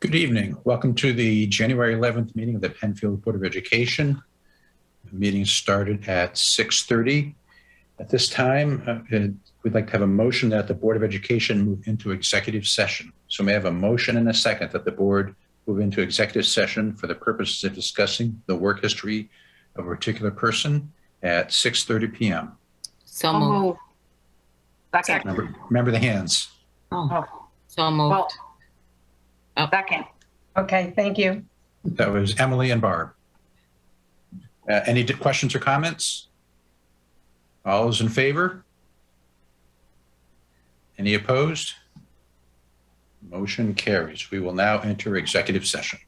Good evening. Welcome to the January 11th meeting of the Penfield Board of Education. The meeting started at 6:30. At this time, we'd like to have a motion that the Board of Education move into executive session. So may I have a motion and a second that the board move into executive session for the purposes of discussing the work history of a particular person at 6:30 p.m. So moved. Second. Remember the hands. So moved. Well, second. Okay, thank you. That was Emily and Barb. Any questions or comments? All those in favor? Any opposed? Motion carries. We will now enter executive session.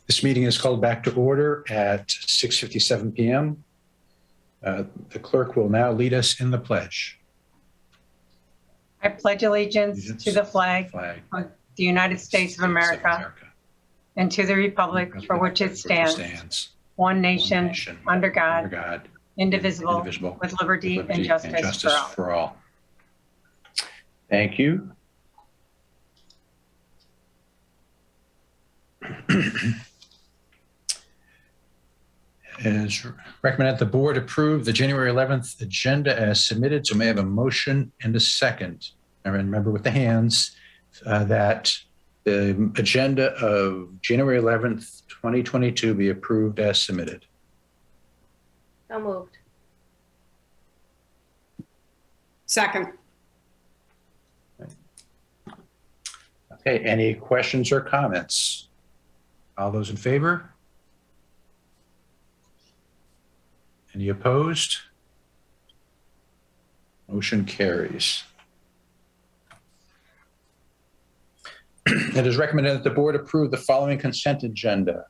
This meeting is called back to order at 6:57 p.m. The clerk will now lead us in the pledge. I pledge allegiance to the flag of the United States of America and to the republic for which it stands, one nation, under God, indivisible, with liberty and justice for all. Thank you. As recommended, the board approve the January 11th agenda as submitted. So may I have a motion and a second? And remember with the hands that the agenda of January 11th, 2022 be approved as submitted. So moved. Second. Okay, any questions or comments? All those in favor? Any opposed? Motion carries. It is recommended that the board approve the following consent agenda.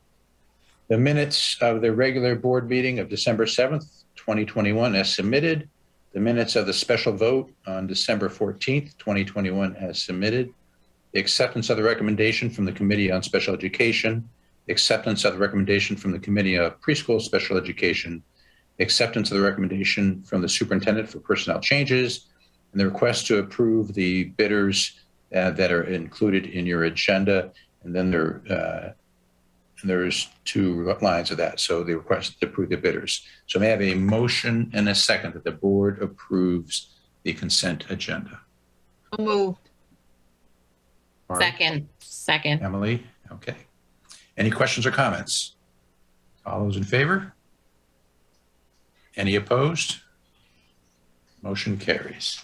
The minutes of the regular board meeting of December 7th, 2021 as submitted. The minutes of the special vote on December 14th, 2021 as submitted. The acceptance of the recommendation from the Committee on Special Education. The acceptance of the recommendation from the Committee of Preschool Special Education. Acceptance of the recommendation from the superintendent for personnel changes, and the request to approve the bidders that are included in your agenda. And then there's two lines of that. So the request to approve the bidders. So may I have a motion and a second that the board approves the consent agenda? So moved. Barb? Second. Emily? Okay. Any questions or comments? All those in favor? Any opposed? Motion carries.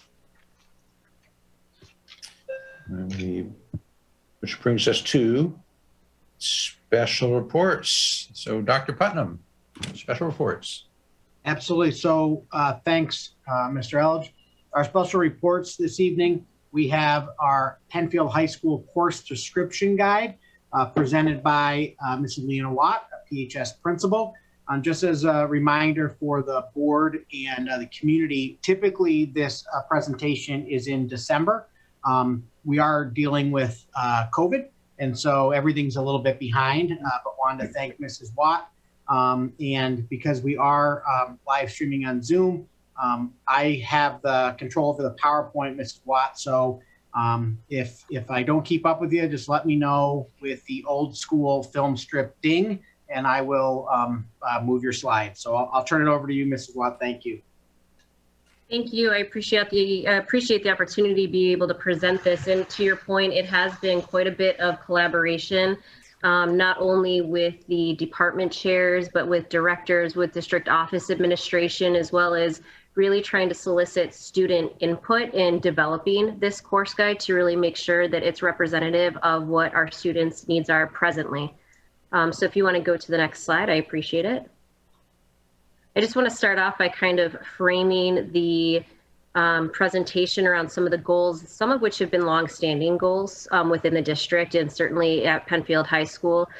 Which brings us to special reports. So Dr. Putnam, special reports. Absolutely. So thanks, Mr. Elledge. Our special reports this evening, we have our Penfield High School course description guide presented by Mrs. Leona Watt, a PHS principal. Just as a reminder for the board and the community, typically this presentation is in December. We are dealing with COVID, and so everything's a little bit behind, but wanted to thank Mrs. Watt. And because we are live streaming on Zoom, I have the control over the PowerPoint, Mrs. Watt. So if I don't keep up with you, just let me know with the old school film strip ding, and I will move your slides. So I'll turn it over to you, Mrs. Watt. Thank you. Thank you. I appreciate the opportunity to be able to present this. And to your point, it has been quite a bit of collaboration, not only with the department chairs, but with directors, with district office administration, as well as really trying to solicit student input in developing this course guide to really make sure that it's representative of what our students' needs are presently. So if you want to go to the next slide, I appreciate it. I just want to start off by kind of framing the presentation around some of the goals, some of which have been longstanding goals within the district and certainly at Penfield High School,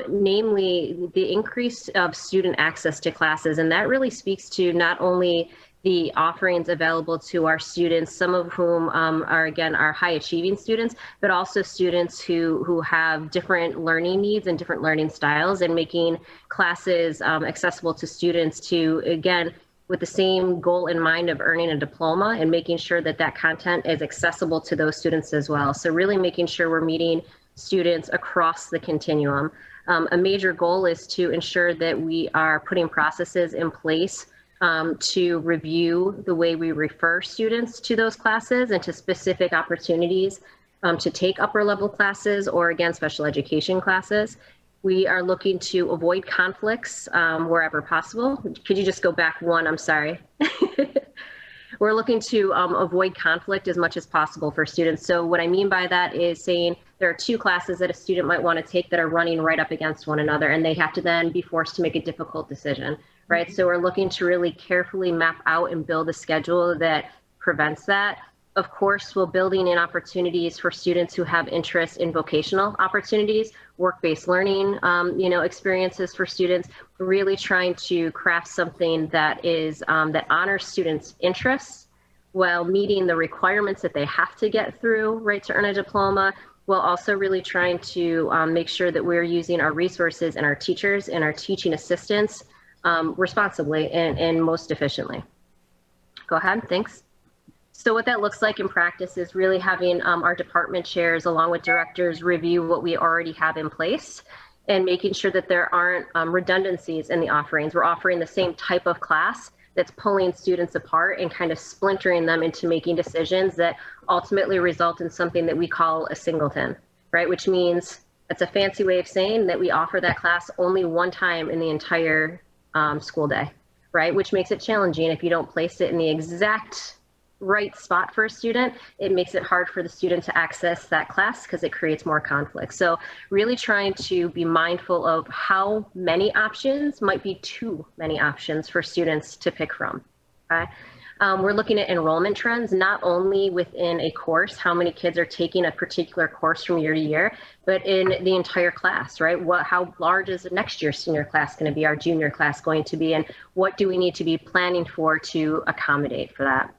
namely the increase of student access to classes. And that really speaks to not only the offerings available to our students, some of whom are, again, our high achieving students, but also students who have different learning needs and different learning styles, and making classes accessible to students to, again, with the same goal in mind of earning a diploma, and making sure that that content is accessible to those students as well. So really making sure we're meeting students across the continuum. A major goal is to ensure that we are putting processes in place to review the way we refer students to those classes and to specific opportunities to take upper level classes, or again, special education classes. We are looking to avoid conflicts wherever possible. Could you just go back one? I'm sorry. We're looking to avoid conflict as much as possible for students. So what I mean by that is saying there are two classes that a student might want to take that are running right up against one another, and they have to then be forced to make a difficult decision, right? So we're looking to really carefully map out and build a schedule that prevents that. Of course, we're building in opportunities for students who have interest in vocational opportunities, work-based learning, experiences for students. We're really trying to craft something that is that honors students' interests while meeting the requirements that they have to get through, right, to earn a diploma, while also really trying to make sure that we're using our resources and our teachers and our teaching assistants responsibly and most efficiently. Go ahead, thanks. So what that looks like in practice is really having our department chairs along with directors review what we already have in place and making sure that there aren't redundancies in the offerings. We're offering the same type of class that's pulling students apart and kind of splintering them into making decisions that ultimately result in something that we call a singleton, right? Which means it's a fancy way of saying that we offer that class only one time in the entire school day, right? Which makes it challenging if you don't place it in the exact right spot for a student. It makes it hard for the student to access that class because it creates more conflict. So really trying to be mindful of how many options might be too many options for students to pick from. Okay. We're looking at enrollment trends, not only within a course, how many kids are taking a particular course from year to year, but in the entire class, right? How large is next year's senior class going to be, our junior class going to be, and what do we need to be planning for to accommodate for that?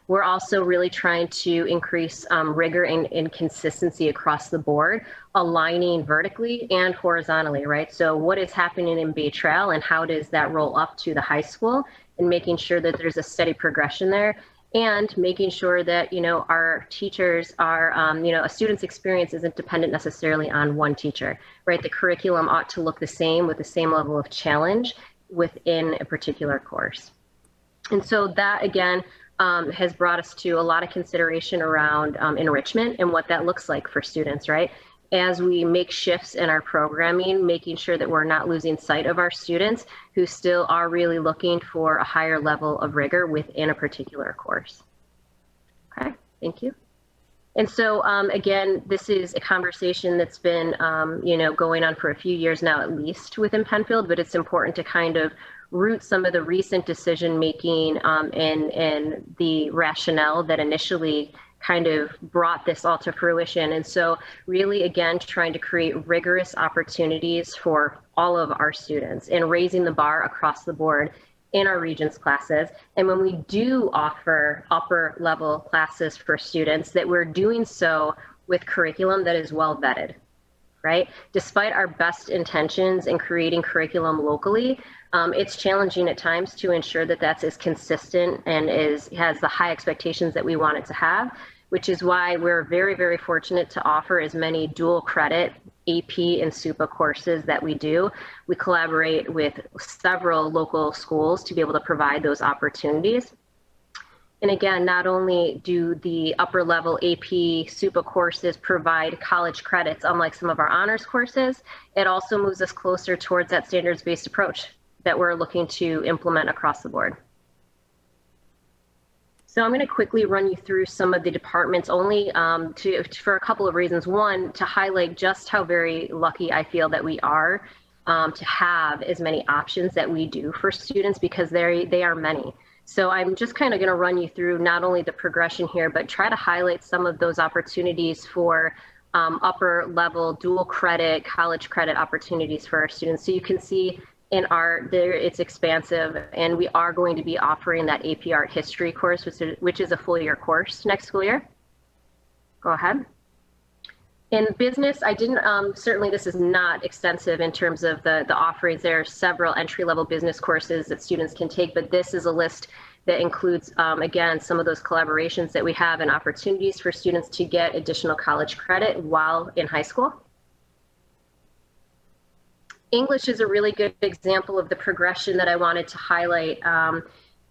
We're also really trying to increase rigor and consistency across the board, aligning vertically and horizontally, right? So what is happening in Bay Trail and how does that roll up to the high school, and making sure that there's a steady progression there, and making sure that, our teachers are, a student's experience isn't dependent necessarily on one teacher, right? The curriculum ought to look the same with the same level of challenge within a particular course. And so that, again, has brought us to a lot of consideration around enrichment and what that looks like for students, right? As we make shifts in our programming, making sure that we're not losing sight of our students who still are really looking for a higher level of rigor within a particular course. Okay, thank you. And so, again, this is a conversation that's been, going on for a few years now, at least within Penfield, but it's important to kind of root some of the recent decision making and the rationale that initially kind of brought this all to fruition. And so really, again, trying to create rigorous opportunities for all of our students and raising the bar across the board in our Regents classes. And when we do offer upper level classes for students, that we're doing so with curriculum that is well vetted, right? Despite our best intentions in creating curriculum locally, it's challenging at times to ensure that that's as consistent and has the high expectations that we want it to have, which is why we're very, very fortunate to offer as many dual credit AP and SUPA courses that we do. We collaborate with several local schools to be able to provide those opportunities. And again, not only do the upper level AP SUPA courses provide college credits, unlike some of our honors courses, it also moves us closer towards that standards-based approach that we're looking to implement across the board. So I'm going to quickly run you through some of the departments only for a couple of reasons. One, to highlight just how very lucky I feel that we are to have as many options that we do for students, because they are many. So I'm just kind of going to run you through not only the progression here, but try to highlight some of those opportunities for upper level dual credit, college credit opportunities for our students. So you can see in art, there it's expansive, and we are going to be offering that AP Art History course, which is a full year course next school year. Go ahead. In business, I didn't, certainly this is not extensive in terms of the offerings. There are several entry-level business courses that students can take, but this is a list that includes, again, some of those collaborations that we have and opportunities for students to get additional college credit while in high school. English is a really good example of the progression that I wanted to highlight.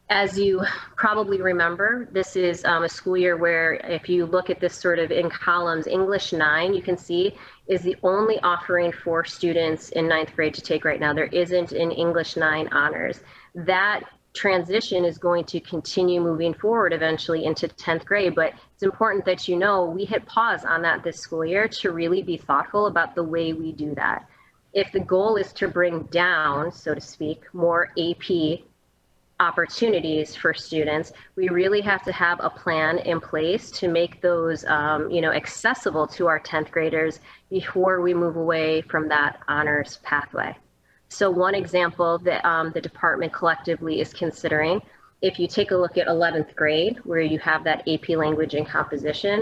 As you probably remember, this is a school year where if you look at this sort of in columns, English 9, you can see is the only offering for students in 9th grade to take right now. There isn't an English 9 honors. That transition is going to continue moving forward eventually into 10th grade, but it's important that you know we hit pause on that this school year to really be thoughtful about the way we do that. If the goal is to bring down, so to speak, more AP opportunities for students, we really have to have a plan in place to make those accessible to our 10th graders before we move away from that honors pathway. So one example that the department collectively is considering, if you take a look at 11th grade where you have that AP language and composition,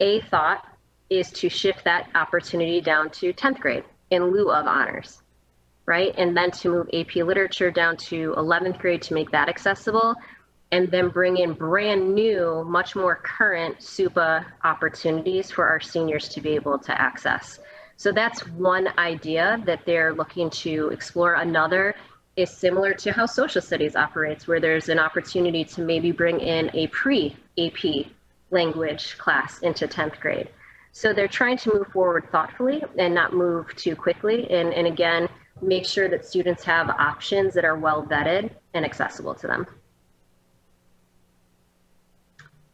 a thought is to shift that opportunity down to 10th grade in lieu of honors. Right? And then to move AP literature down to 11th grade to make that accessible, and then bring in brand new, much more current SUPA opportunities for our seniors to be able to access. So that's one idea that they're looking to explore. Another is similar to how social studies operates, where there's an opportunity to maybe bring in a pre-AP language class into 10th grade. So they're trying to move forward thoughtfully and not move too quickly. And again, make sure that students have options that are well vetted and accessible to them.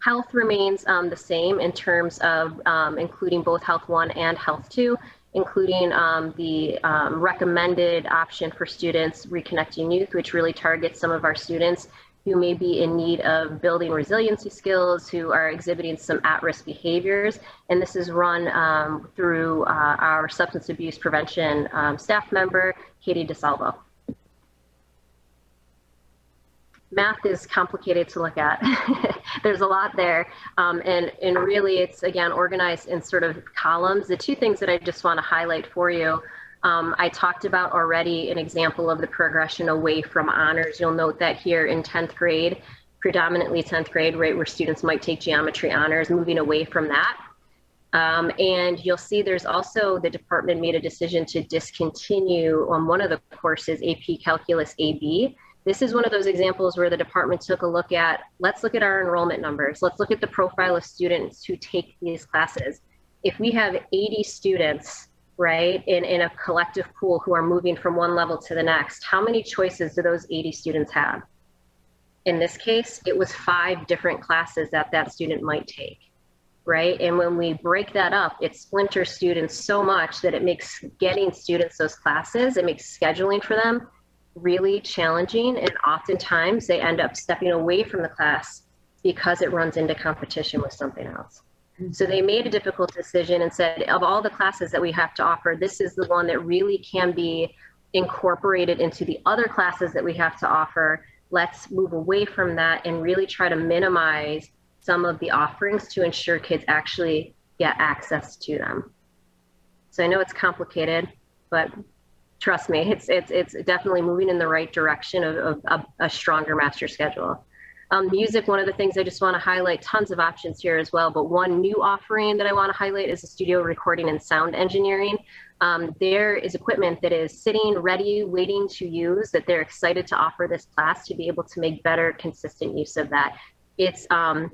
Health remains the same in terms of including both Health 1 and Health 2, including the recommended option for students, Reconnecting Youth, which really targets some of our students who may be in need of building resiliency skills, who are exhibiting some at-risk behaviors. And this is run through our substance abuse prevention staff member, Katie DeSalvo. Math is complicated to look at. There's a lot there. And really it's, again, organized in sort of columns. The two things that I just want to highlight for you, I talked about already an example of the progression away from honors. You'll note that here in 10th grade, predominantly 10th grade, right, where students might take geometry honors, moving away from that. And you'll see there's also, the department made a decision to discontinue on one of the courses, AP Calculus AB. This is one of those examples where the department took a look at, let's look at our enrollment numbers. Let's look at the profile of students who take these classes. If we have 80 students, right, in a collective pool who are moving from one level to the next, how many choices do those 80 students have? In this case, it was 5 different classes that that student might take, right? And when we break that up, it splinters students so much that it makes getting students those classes, it makes scheduling for them really challenging. And oftentimes they end up stepping away from the class because it runs into competition with something else. So they made a difficult decision and said, of all the classes that we have to offer, this is the one that really can be incorporated into the other classes that we have to offer. Let's move away from that and really try to minimize some of the offerings to ensure kids actually get access to them. So I know it's complicated, but trust me, it's definitely moving in the right direction of a stronger master schedule. Music, one of the things I just want to highlight, tons of options here as well, but one new offering that I want to highlight is the studio recording and sound engineering. There is equipment that is sitting ready, waiting to use, that they're excited to offer this class to be able to make better, consistent use of that. It's a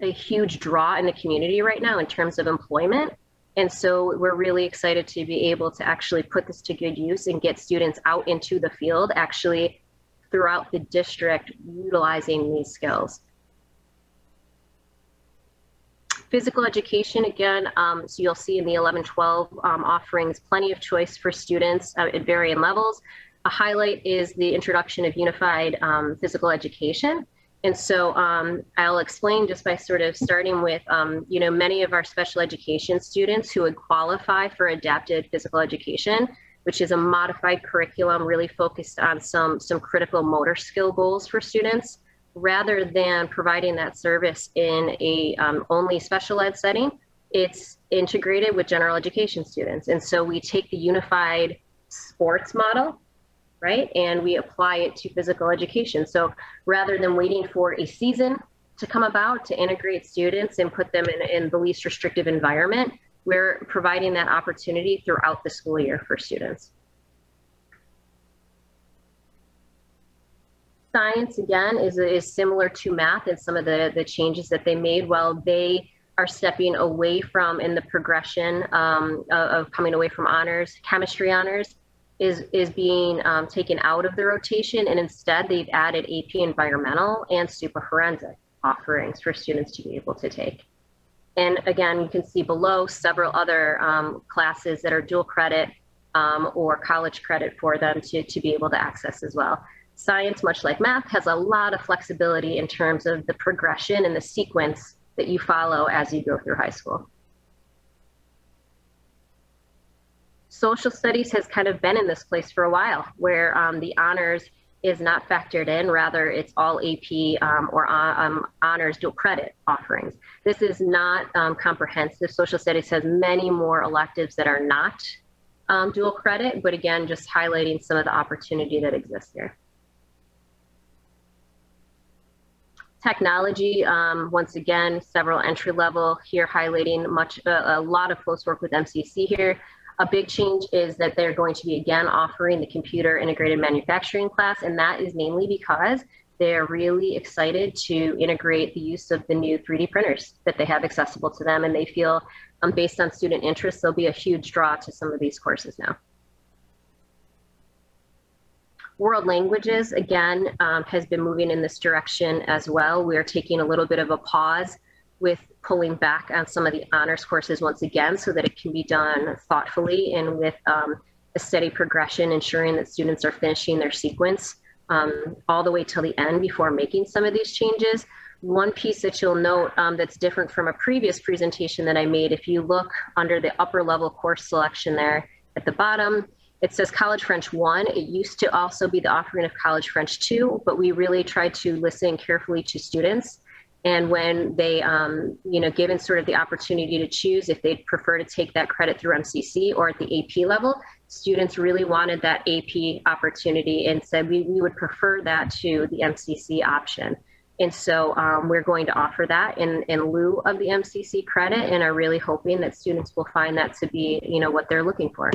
huge draw in the community right now in terms of employment. And so we're really excited to be able to actually put this to good use and get students out into the field, actually throughout the district, utilizing these skills. Physical education, again, so you'll see in the 11-12 offerings, plenty of choice for students at varying levels. A highlight is the introduction of unified physical education. And so I'll explain just by sort of starting with, many of our special education students who would qualify for adapted physical education, which is a modified curriculum really focused on some critical motor skill goals for students, rather than providing that service in a only special ed setting. It's integrated with general education students. And so we take the unified sports model, right, and we apply it to physical education. So rather than waiting for a season to come about to integrate students and put them in the least restrictive environment, we're providing that opportunity throughout the school year for students. Science, again, is similar to math in some of the changes that they made. While they are stepping away from, in the progression of coming away from honors, chemistry honors is being taken out of the rotation, and instead they've added AP environmental and super forensic offerings for students to be able to take. And again, you can see below several other classes that are dual credit or college credit for them to be able to access as well. Science, much like math, has a lot of flexibility in terms of the progression and the sequence that you follow as you go through high school. Social studies has kind of been in this place for a while, where the honors is not factored in, rather it's all AP or honors dual credit offerings. This is not comprehensive. Social studies has many more electives that are not dual credit, but again, just highlighting some of the opportunity that exists here. Technology, once again, several entry level here, highlighting a lot of close work with MCC here. A big change is that they're going to be again offering the computer integrated manufacturing class, and that is mainly because they're really excited to integrate the use of the new 3D printers that they have accessible to them, and they feel based on student interest, there'll be a huge draw to some of these courses now. World languages, again, has been moving in this direction as well. We're taking a little bit of a pause with pulling back on some of the honors courses once again, so that it can be done thoughtfully and with a steady progression, ensuring that students are finishing their sequence all the way till the end before making some of these changes. One piece that you'll note that's different from a previous presentation that I made, if you look under the upper level course selection there at the bottom, it says College French 1. It used to also be the offering of College French 2, but we really tried to listen carefully to students. And when they, given sort of the opportunity to choose if they'd prefer to take that credit through MCC or at the AP level, students really wanted that AP opportunity and said we would prefer that to the MCC option. And so we're going to offer that in lieu of the MCC credit, and are really hoping that students will find that to be, what they're looking for.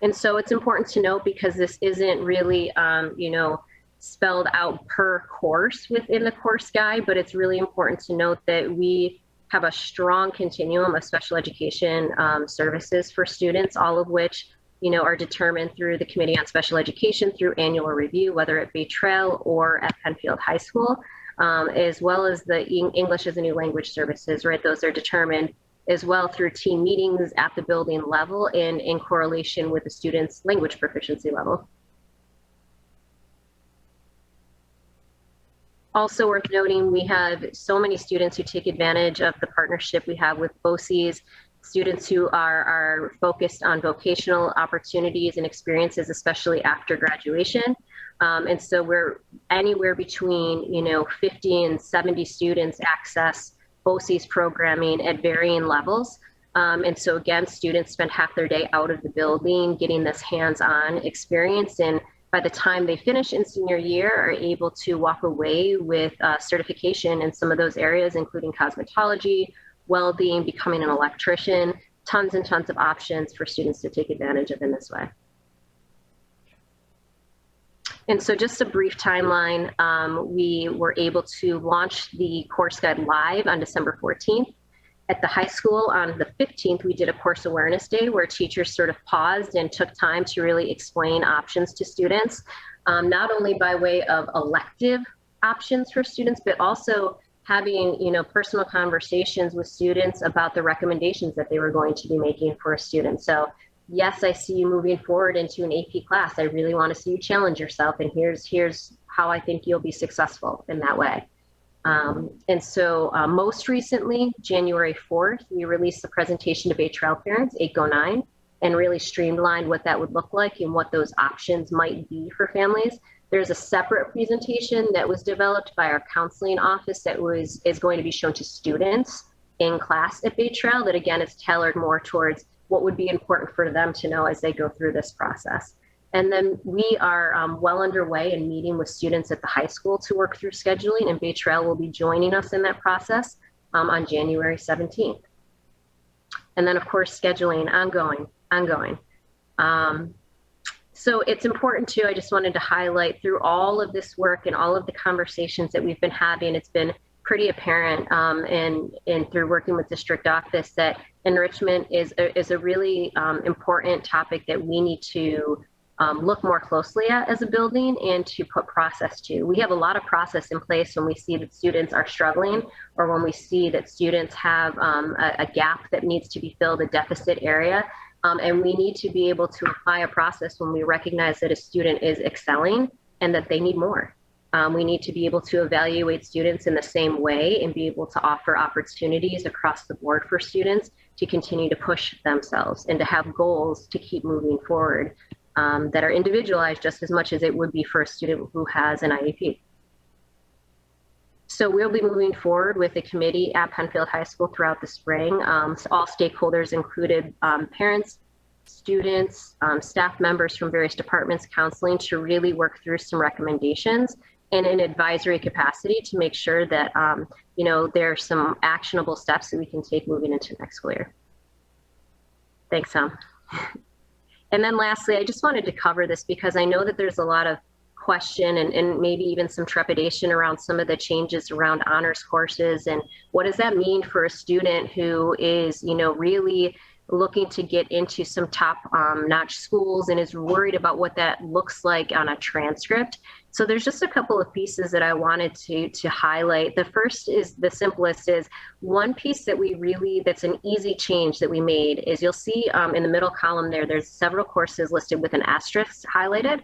And so it's important to note, because this isn't really, spelled out per course within the course guide, but it's really important to note that we have a strong continuum of special education services for students, all of which, are determined through the Committee on Special Education through annual review, whether it be Trail or at Penfield High School, as well as the English as a new language services, right? Those are determined as well through team meetings at the building level and in correlation with the student's language proficiency level. Also worth noting, we have so many students who take advantage of the partnership we have with BOCES, students who are focused on vocational opportunities and experiences, especially after graduation. And so we're anywhere between, 50 and 70 students access BOCES programming at varying levels. And so again, students spend half their day out of the building getting this hands-on experience, and by the time they finish in senior year are able to walk away with certification in some of those areas, including cosmetology, welding, becoming an electrician, tons and tons of options for students to take advantage of in this way. And so just a brief timeline, we were able to launch the course guide live on December 14th. At the high school on the 15th, we did a course awareness day where teachers sort of paused and took time to really explain options to students, not only by way of elective options for students, but also having, personal conversations with students about the recommendations that they were going to be making for a student. So yes, I see you moving forward into an AP class. I really want to see you challenge yourself, and here's how I think you'll be successful in that way. And so most recently, January 4th, we released the presentation to Bay Trail parents, 809, and really streamlined what that would look like and what those options might be for families. There's a separate presentation that was developed by our counseling office that is going to be shown to students in class at Bay Trail that, again, is tailored more towards what would be important for them to know as they go through this process. And then we are well underway in meeting with students at the high school to work through scheduling, and Bay Trail will be joining us in that process on January 17th. And then, of course, scheduling ongoing. So it's important too, I just wanted to highlight through all of this work and all of the conversations that we've been having, it's been pretty apparent and through working with district office that enrichment is a really important topic that we need to look more closely at as a building and to put process to. We have a lot of process in place when we see that students are struggling or when we see that students have a gap that needs to be filled, a deficit area. And we need to be able to apply a process when we recognize that a student is excelling and that they need more. We need to be able to evaluate students in the same way and be able to offer opportunities across the board for students to continue to push themselves and to have goals to keep moving forward that are individualized just as much as it would be for a student who has an IEP. So we'll be moving forward with a committee at Penfield High School throughout the spring. So all stakeholders included parents, students, staff members from various departments, counseling, to really work through some recommendations in an advisory capacity to make sure that there are some actionable steps that we can take moving into next school year. Thanks, Tom. And then lastly, I just wanted to cover this because I know that there's a lot of question and maybe even some trepidation around some of the changes around honors courses and what does that mean for a student who is, really looking to get into some top-notch schools and is worried about what that looks like on a transcript. So there's just a couple of pieces that I wanted to highlight. The first is the simplest is one piece that that's an easy change that we made is you'll see in the middle column there's several courses listed with an asterisk highlighted.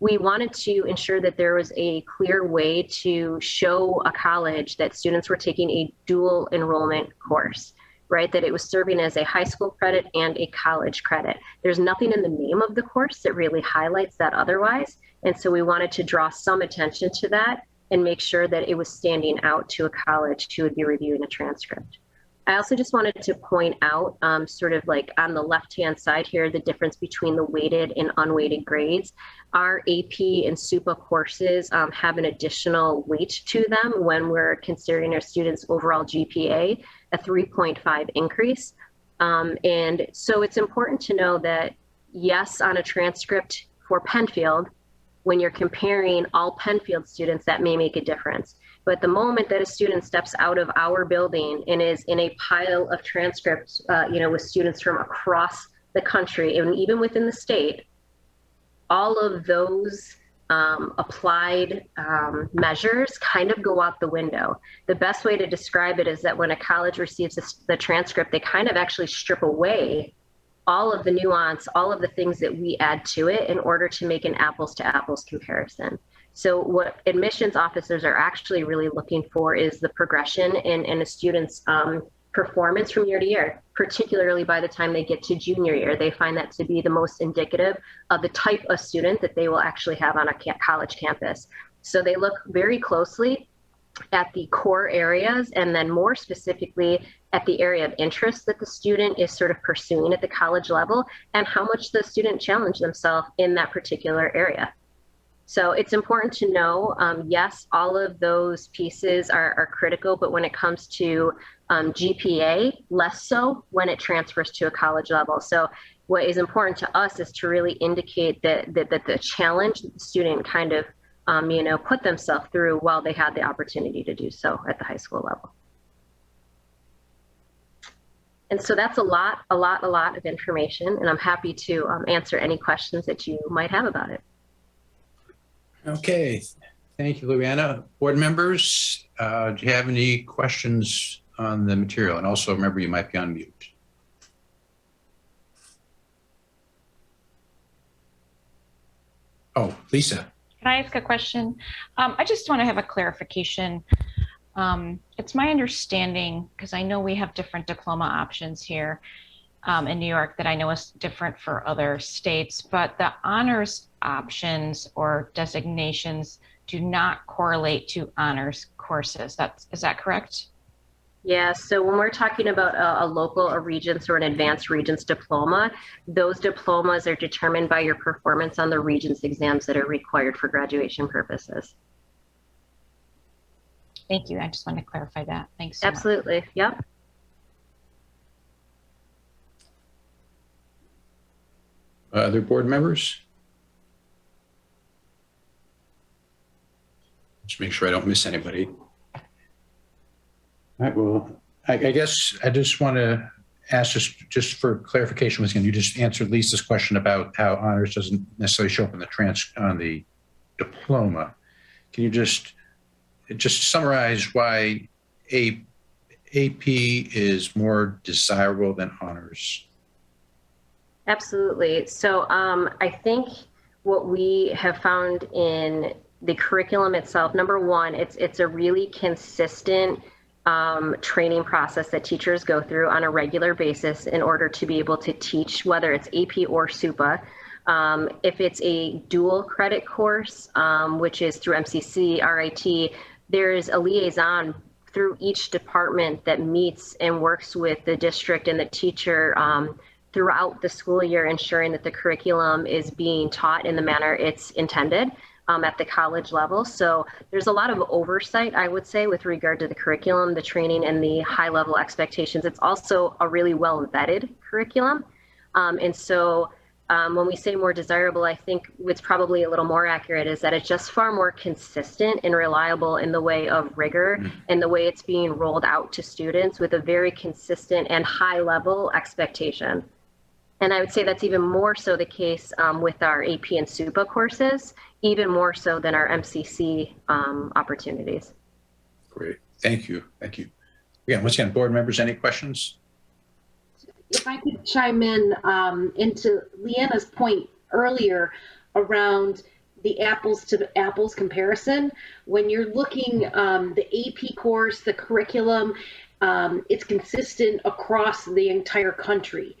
We wanted to ensure that there was a clear way to show a college that students were taking a dual enrollment course, right? That it was serving as a high school credit and a college credit. There's nothing in the name of the course that really highlights that otherwise. And so we wanted to draw some attention to that and make sure that it was standing out to a college who would be reviewing a transcript. I also just wanted to point out sort of like on the left-hand side here, the difference between the weighted and unweighted grades. Our AP and SUPA courses have an additional weight to them when we're considering our students' overall GPA, a 3.5 increase. And so it's important to know that, yes, on a transcript for Penfield, when you're comparing all Penfield students, that may make a difference. But the moment that a student steps out of our building and is in a pile of transcripts, with students from across the country and even within the state, all of those applied measures kind of go out the window. The best way to describe it is that when a college receives the transcript, they kind of actually strip away all of the nuance, all of the things that we add to it in order to make an apples to apples comparison. So what admissions officers are actually really looking for is the progression in a student's performance from year to year, particularly by the time they get to junior year. They find that to be the most indicative of the type of student that they will actually have on a college campus. So they look very closely at the core areas and then more specifically at the area of interest that the student is sort of pursuing at the college level and how much the student challenged themselves in that particular area. So it's important to know, yes, all of those pieces are critical, but when it comes to GPA, less so when it transfers to a college level. So what is important to us is to really indicate that the challenge that the student kind of, put themselves through while they had the opportunity to do so at the high school level. And so that's a lot of information, and I'm happy to answer any questions that you might have about it. Okay, thank you, Louisiana. Board members, do you have any questions on the material? And also remember, you might be on mute. Oh, Lisa. Can I ask a question? I just want to have a clarification. It's my understanding, because I know we have different diploma options here in New York that I know is different for other states, but the honors options or designations do not correlate to honors courses. Is that correct? Yeah, so when we're talking about a local, a Regents, or an advanced Regents diploma, those diplomas are determined by your performance on the Regents exams that are required for graduation purposes. Thank you. I just wanted to clarify that. Thanks so much. Absolutely. Yep. Other board members? Just make sure I don't miss anybody. All right, well, I guess I just want to ask just for clarification, once again, you just answered Lisa's question about how honors doesn't necessarily show up in on the diploma. Can you just summarize why AP is more desirable than honors? Absolutely. So I think what we have found in the curriculum itself, number one, it's a really consistent training process that teachers go through on a regular basis in order to be able to teach, whether it's AP or SUPA. If it's a dual credit course, which is through MCC, RIT, there's a liaison through each department that meets and works with the district and the teacher throughout the school year, ensuring that the curriculum is being taught in the manner it's intended at the college level. So there's a lot of oversight, I would say, with regard to the curriculum, the training, and the high level expectations. It's also a really well vetted curriculum. And so when we say more desirable, I think what's probably a little more accurate is that it's just far more consistent and reliable in the way of rigor and the way it's being rolled out to students with a very consistent and high level expectation. And I would say that's even more so the case with our AP and SUPA courses, even more so than our MCC opportunities. Great, thank you, thank you. Again, once again, board members, any questions? If I could chime in into Leanna's point earlier around the apples to apples comparison, when you're looking the AP course, the curriculum, it's consistent across the entire country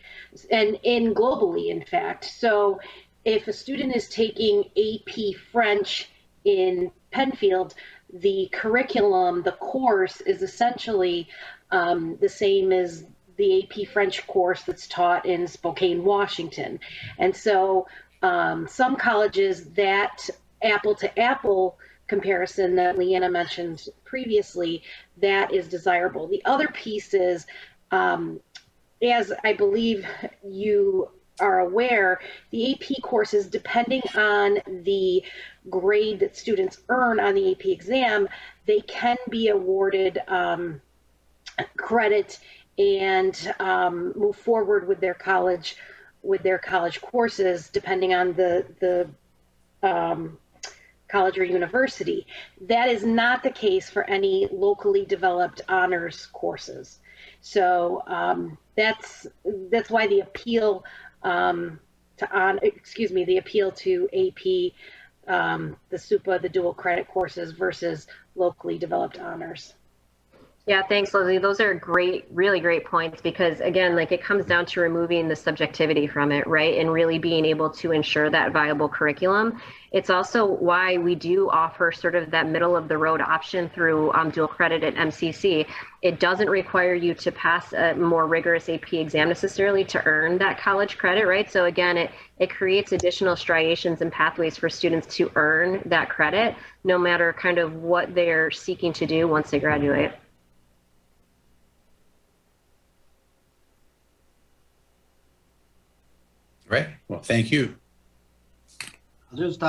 and globally, in fact. So if a student is taking AP French in Penfield, the curriculum, the course is essentially the same as the AP French course that's taught in Spokane, Washington. And so some colleges, that apple to apple comparison that Leanna mentioned previously, that is desirable. The other piece is, as I believe you are aware, the AP courses, depending on the grade that students earn on the AP exam, they can be awarded credit and move forward with their college courses, depending on the college or university. That is not the case for any locally developed honors courses. So that's why the appeal the appeal to AP, the SUPA, the dual credit courses versus locally developed honors. Yeah, thanks, Leslie. Those are great, really great points, because again, like, it comes down to removing the subjectivity from it, right? And really being able to ensure that viable curriculum. It's also why we do offer sort of that middle of the road option through dual credit at MCC. It doesn't require you to pass a more rigorous AP exam necessarily to earn that college credit, right? So again, it creates additional striations and pathways for students to earn that credit, no matter kind of what they're seeking to do once they graduate. Right. Well, thank you. I'll just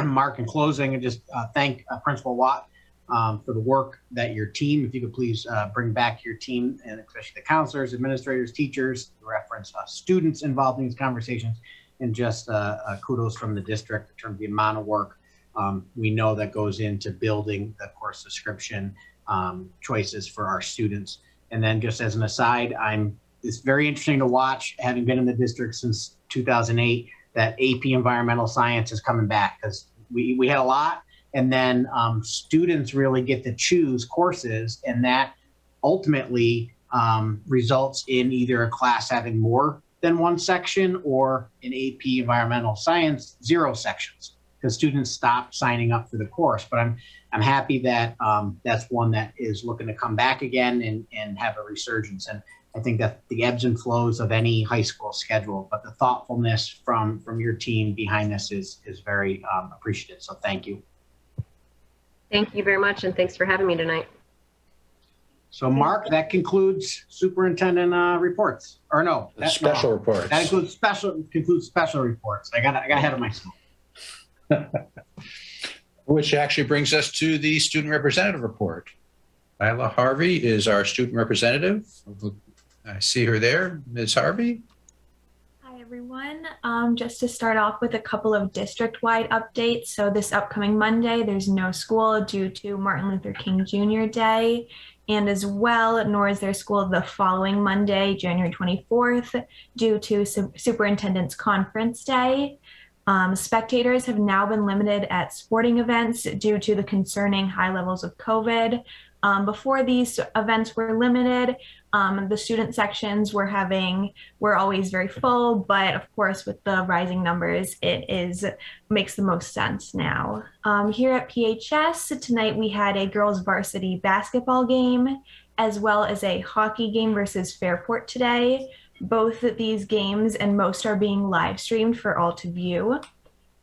mark in closing and just thank Principal Watt for the work that your team, if you could please bring back your team, and especially the counselors, administrators, teachers, reference students involved in these conversations, and just kudos from the district in terms of the amount of work we know that goes into building the course description choices for our students. And then just as an aside, it's very interesting to watch, having been in the district since 2008, that AP environmental science is coming back, because we had a lot, And then students really get to choose courses, and that ultimately results in either a class having more than one section or an AP Environmental Science 0 sections, because students stop signing up for the course. But I'm happy that that's one that is looking to come back again and have a resurgence. And I think that the ebbs and flows of any high school schedule, but the thoughtfulness from your team behind this is very appreciative. So thank you. Thank you very much, and thanks for having me tonight. So Mark, that concludes superintendent reports. Or no, Special reports. That concludes special reports. I got ahead of myself. Which actually brings us to the student representative report. Lila Harvey is our student representative. I see her there. Ms. Harvey? Hi, everyone. Just to start off with a couple of district-wide updates. So this upcoming Monday, there's no school due to Martin Luther King Jr. Day. And as well, nor is there school the following Monday, January 24th, due to Superintendent's Conference Day. Spectators have now been limited at sporting events due to the concerning high levels of COVID. Before these events were limited, the student sections were always very full, but of course with the rising numbers, makes the most sense now. Here at PHS tonight, we had a girls varsity basketball game, as well as a hockey game versus Fairport today. Both of these games and most are being live streamed for all to view.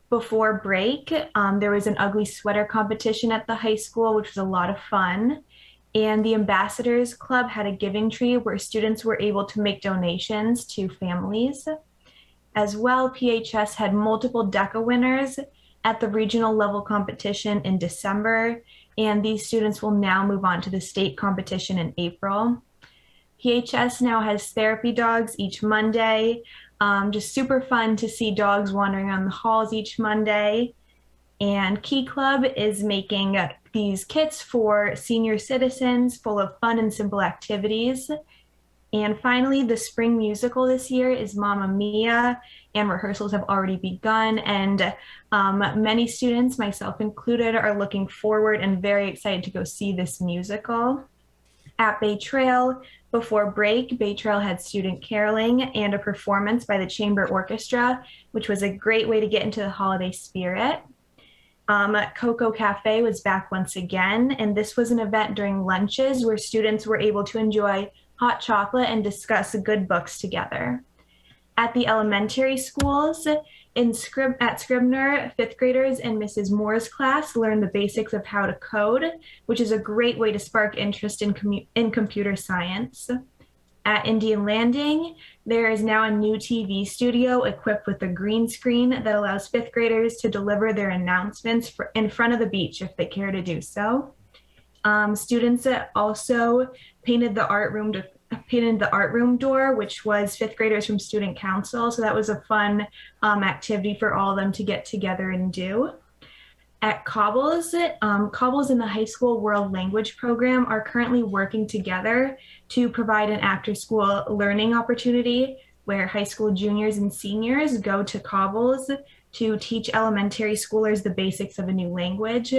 Before break, there was an ugly sweater competition at the high school, which was a lot of fun. And the Ambassadors Club had a giving tree where students were able to make donations to families. As well, PHS had multiple DECA winners at the regional level competition in December, and these students will now move on to the state competition in April. PHS now has therapy dogs each Monday. Just super fun to see dogs wandering around the halls each Monday. And Key Club is making these kits for senior citizens full of fun and simple activities. And finally, the spring musical this year is Mamma Mia, and rehearsals have already begun. And many students, myself included, are looking forward and very excited to go see this musical. At Bay Trail, before break, Bay Trail had student caroling and a performance by the chamber orchestra, which was a great way to get into the holiday spirit. Coco Cafe was back once again, and this was an event during lunches where students were able to enjoy hot chocolate and discuss good books together. At the elementary schools, at Scribner, fifth graders in Mrs. Moore's class learned the basics of how to code, which is a great way to spark interest in computer science. At Indian Landing, there is now a new TV studio equipped with a green screen that allows fifth graders to deliver their announcements in front of the beach if they care to do so. Students also painted the art room door, which was fifth graders from student council. So that was a fun activity for all of them to get together and do. At Cobbles, Cobbles in the high school world language program are currently working together to provide an after-school learning opportunity where high school juniors and seniors go to Cobbles to teach elementary schoolers the basics of a new language.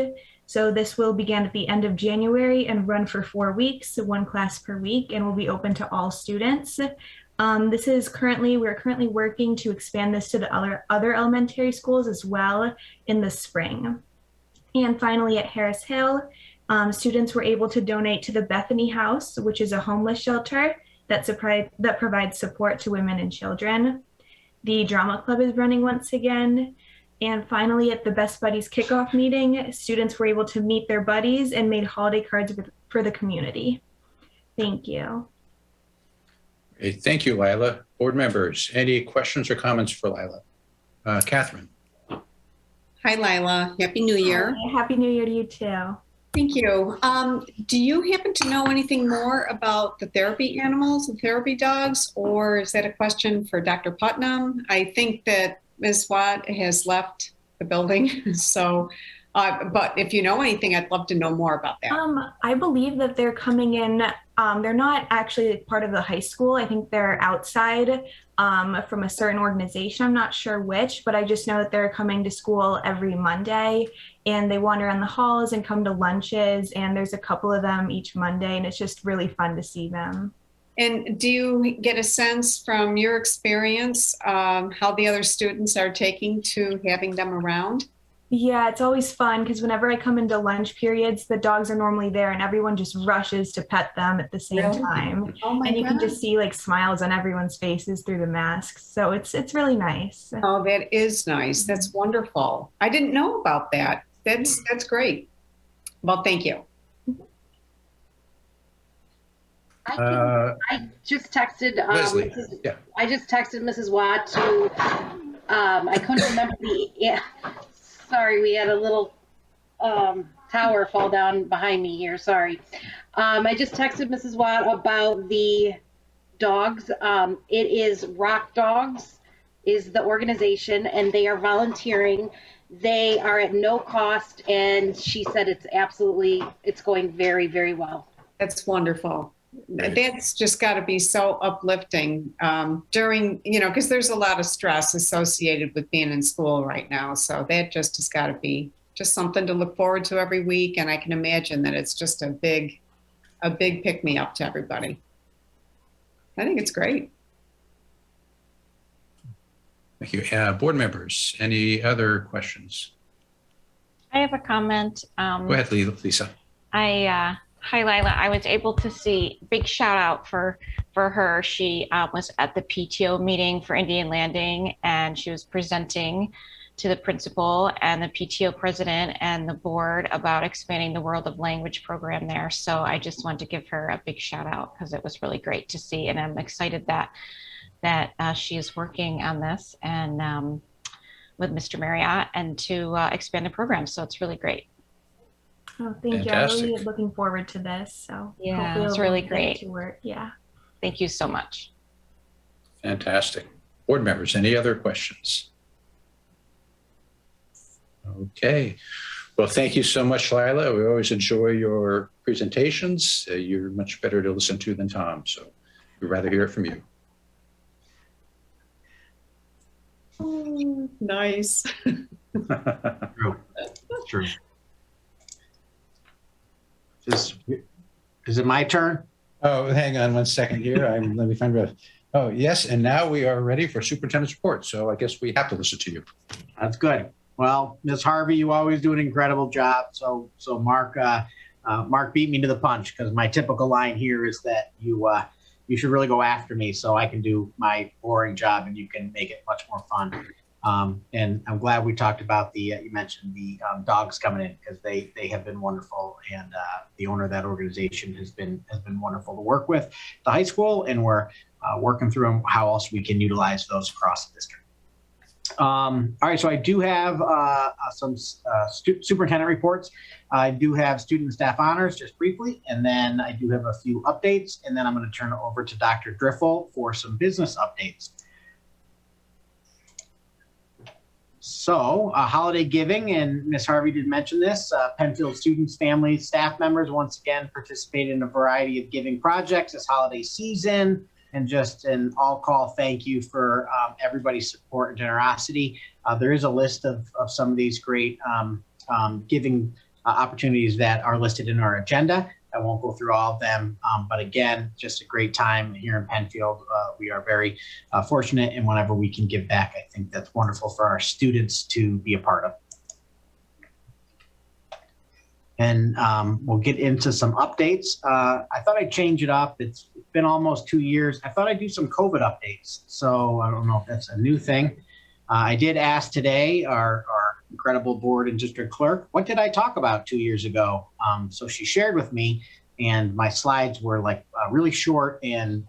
So this will begin at the end of January and run for 4 weeks, 1 class per week, and will be open to all students. We're currently working to expand this to the other elementary schools as well in the spring. And finally, at Harris Hill, students were able to donate to the Bethany House, which is a homeless shelter that provides support to women and children. The drama club is running once again. And finally, at the Best Buddies kickoff meeting, students were able to meet their buddies and made holiday cards for the community. Thank you. Great. Thank you, Lila. Board members, any questions or comments for Lila? Catherine. Hi, Lila. Happy New Year. Hi, Happy New Year to you too. Thank you. Do you happen to know anything more about the therapy animals, the therapy dogs, or is that a question for Dr. Putnam? I think that Ms. Watt has left the building. So, but if you know anything, I'd love to know more about that. I believe that they're coming in They're not actually part of the high school. I think they're outside from a certain organization. I'm not sure which, but I just know that they're coming to school every Monday, and they wander around the halls and come to lunches, and there's a couple of them each Monday, and it's just really fun to see them. And do you get a sense from your experience how the other students are taking to having them around? Yeah, it's always fun because whenever I come into lunch periods, the dogs are normally there and everyone just rushes to pet them at the same Really? time. Oh my And you can God. just see like smiles on everyone's faces through the masks. So it's really nice. Oh, that is nice. That's wonderful. I didn't know about that. That's great. Well, thank you. I just texted. Leslie, yeah. I just texted Mrs. Watt to. I couldn't remember the. Yeah, sorry, we had a little tower fall down behind me here. Sorry. I just texted Mrs. Watt about the dogs. It is Rock Dogs, is the organization, and they are volunteering. They are at no cost, and she said it's going very, very well. That's wonderful. That's just got to be so uplifting during, because there's a lot of stress associated with being in school right now. So that just has got to be just something to look forward to every week. And I can imagine that it's just a big pick me up to everybody. I think it's great. Thank you. Board members, any other questions? I have a comment. Go ahead, Lisa. Hi, Lila. I was able to see, big shout out for her. She was at the PTO meeting for Indian Landing, and she was presenting to the principal and the PTO president and the board about expanding the World of Language program there. So I just wanted to give her a big shout out because it was really great to see. And I'm excited that she is working on this and with Mr. Marriott and to expand the program. So it's really great. Oh, thank Fantastic. you. I'm really looking forward to this. So Yeah, hopefully it's it'll really get great. to work. Yeah. Thank you so much. Fantastic. Board members, any other questions? Okay. Well, thank you so much, Lila. We always enjoy your presentations. You're much better to listen to than Tom, so we'd rather hear it from you. Oh, nice. True. Is it my turn? Oh, hang on one second here. Let me find out. Oh, yes. And now we are ready for superintendent's report. So I guess we have to listen to you. That's good. Well, Ms. Harvey, you always do an incredible job. So Mark beat me to the punch because my typical line here is that you should really go after me so I can do my boring job and you can make it much more fun. And I'm glad we talked about you mentioned the dogs coming in because they have been wonderful, and the owner of that organization has been wonderful to work with the high school, and we're working through how else we can utilize those across the district. All right, so I do have some superintendent reports. I do have student and staff honors just briefly, and then I do have a few updates, and then I'm going to turn it over to Dr. Driffel for some business updates. So holiday giving, and Ms. Harvey did mention this, Penfield students, families, staff members once again participated in a variety of giving projects this holiday season, and just an all-call thank you for everybody's support and generosity. There is a list of some of these great giving opportunities that are listed in our agenda. I won't go through all of them, but again, just a great time here in Penfield. We are very fortunate, and whenever we can give back, I think that's wonderful for our students to be a part of. And we'll get into some updates. I thought I'd change it up. It's been almost 2 years. I thought I'd do some COVID updates. So I don't know if that's a new thing. I did ask today our incredible board and district clerk, what did I talk about 2 years ago? So she shared with me, and my slides were like really short and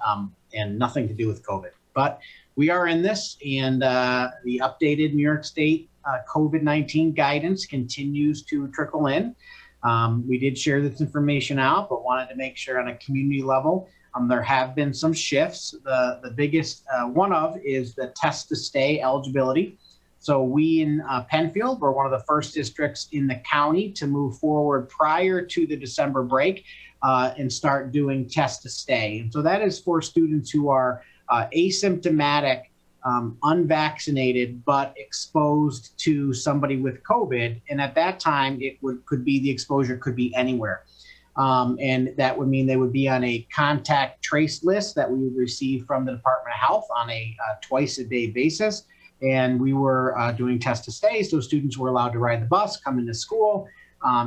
nothing to do with COVID. But we are in this, and the updated New York State COVID-19 guidance continues to trickle in. We did share this information out, but wanted to make sure on a community level, there have been some shifts. The biggest one of is the test to stay eligibility. So we in Penfield were one of the first districts in the county to move forward prior to the December break and start doing test to stay. And so that is for students who are asymptomatic, unvaccinated, but exposed to somebody with COVID. And at that time, could be the exposure could be anywhere. And that would mean they would be on a contact trace list that we would receive from the Department of Health on a twice-a-day basis. And we were doing test to stay, so students were allowed to ride the bus, come into school.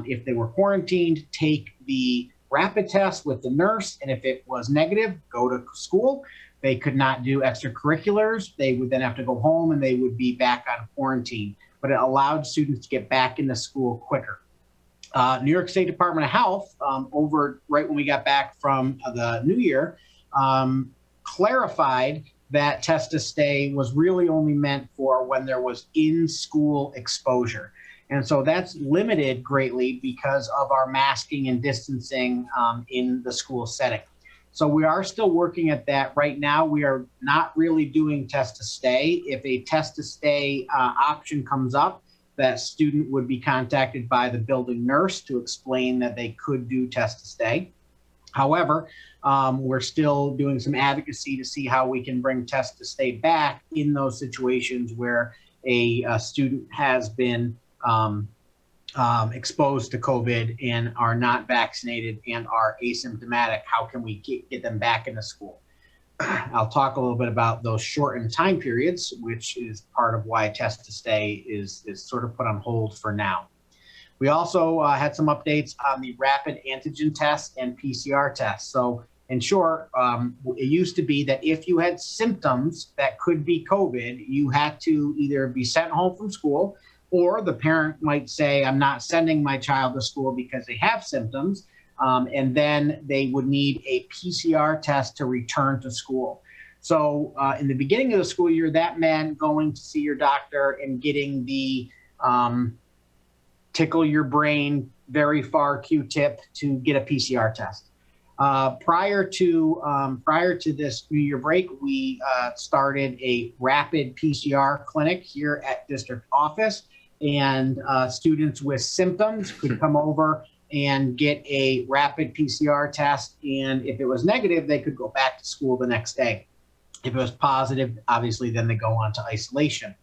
If they were quarantined, take the rapid test with the nurse, and if it was negative, go to school. They could not do extracurriculars. They would then have to go home, and they would be back on quarantine. But it allowed students to get back into school quicker. New York State Department of Health, over right when we got back from the new year, clarified that test to stay was really only meant for when there was in-school exposure. And so that's limited greatly because of our masking and distancing in the school setting. So we are still working at that. Right now, we are not really doing test to stay. If a test to stay option comes up, that student would be contacted by the building nurse to explain that they could do test to stay. However, we're still doing some advocacy to see how we can bring test to stay back in those situations where a student has been exposed to COVID and are not vaccinated and are asymptomatic. How can we get them back into school? I'll talk a little bit about those shortened time periods, which is part of why test to stay is sort of put on hold for now. We also had some updates on the rapid antigen test and PCR test. So in short, it used to be that if you had symptoms that could be COVID, you had to either be sent home from school, or the parent might say, I'm not sending my child to school because they have symptoms. And then they would need a PCR test to return to school. So in the beginning of the school year, that meant going to see your doctor and getting the tickle your brain very far Q-tip to get a PCR test. Prior to this New Year break, we started a rapid PCR clinic here at district office, and students with symptoms could come over and get a rapid PCR test. And if it was negative, they could go back to school the next day. If it was positive, obviously, then they go on to isolation.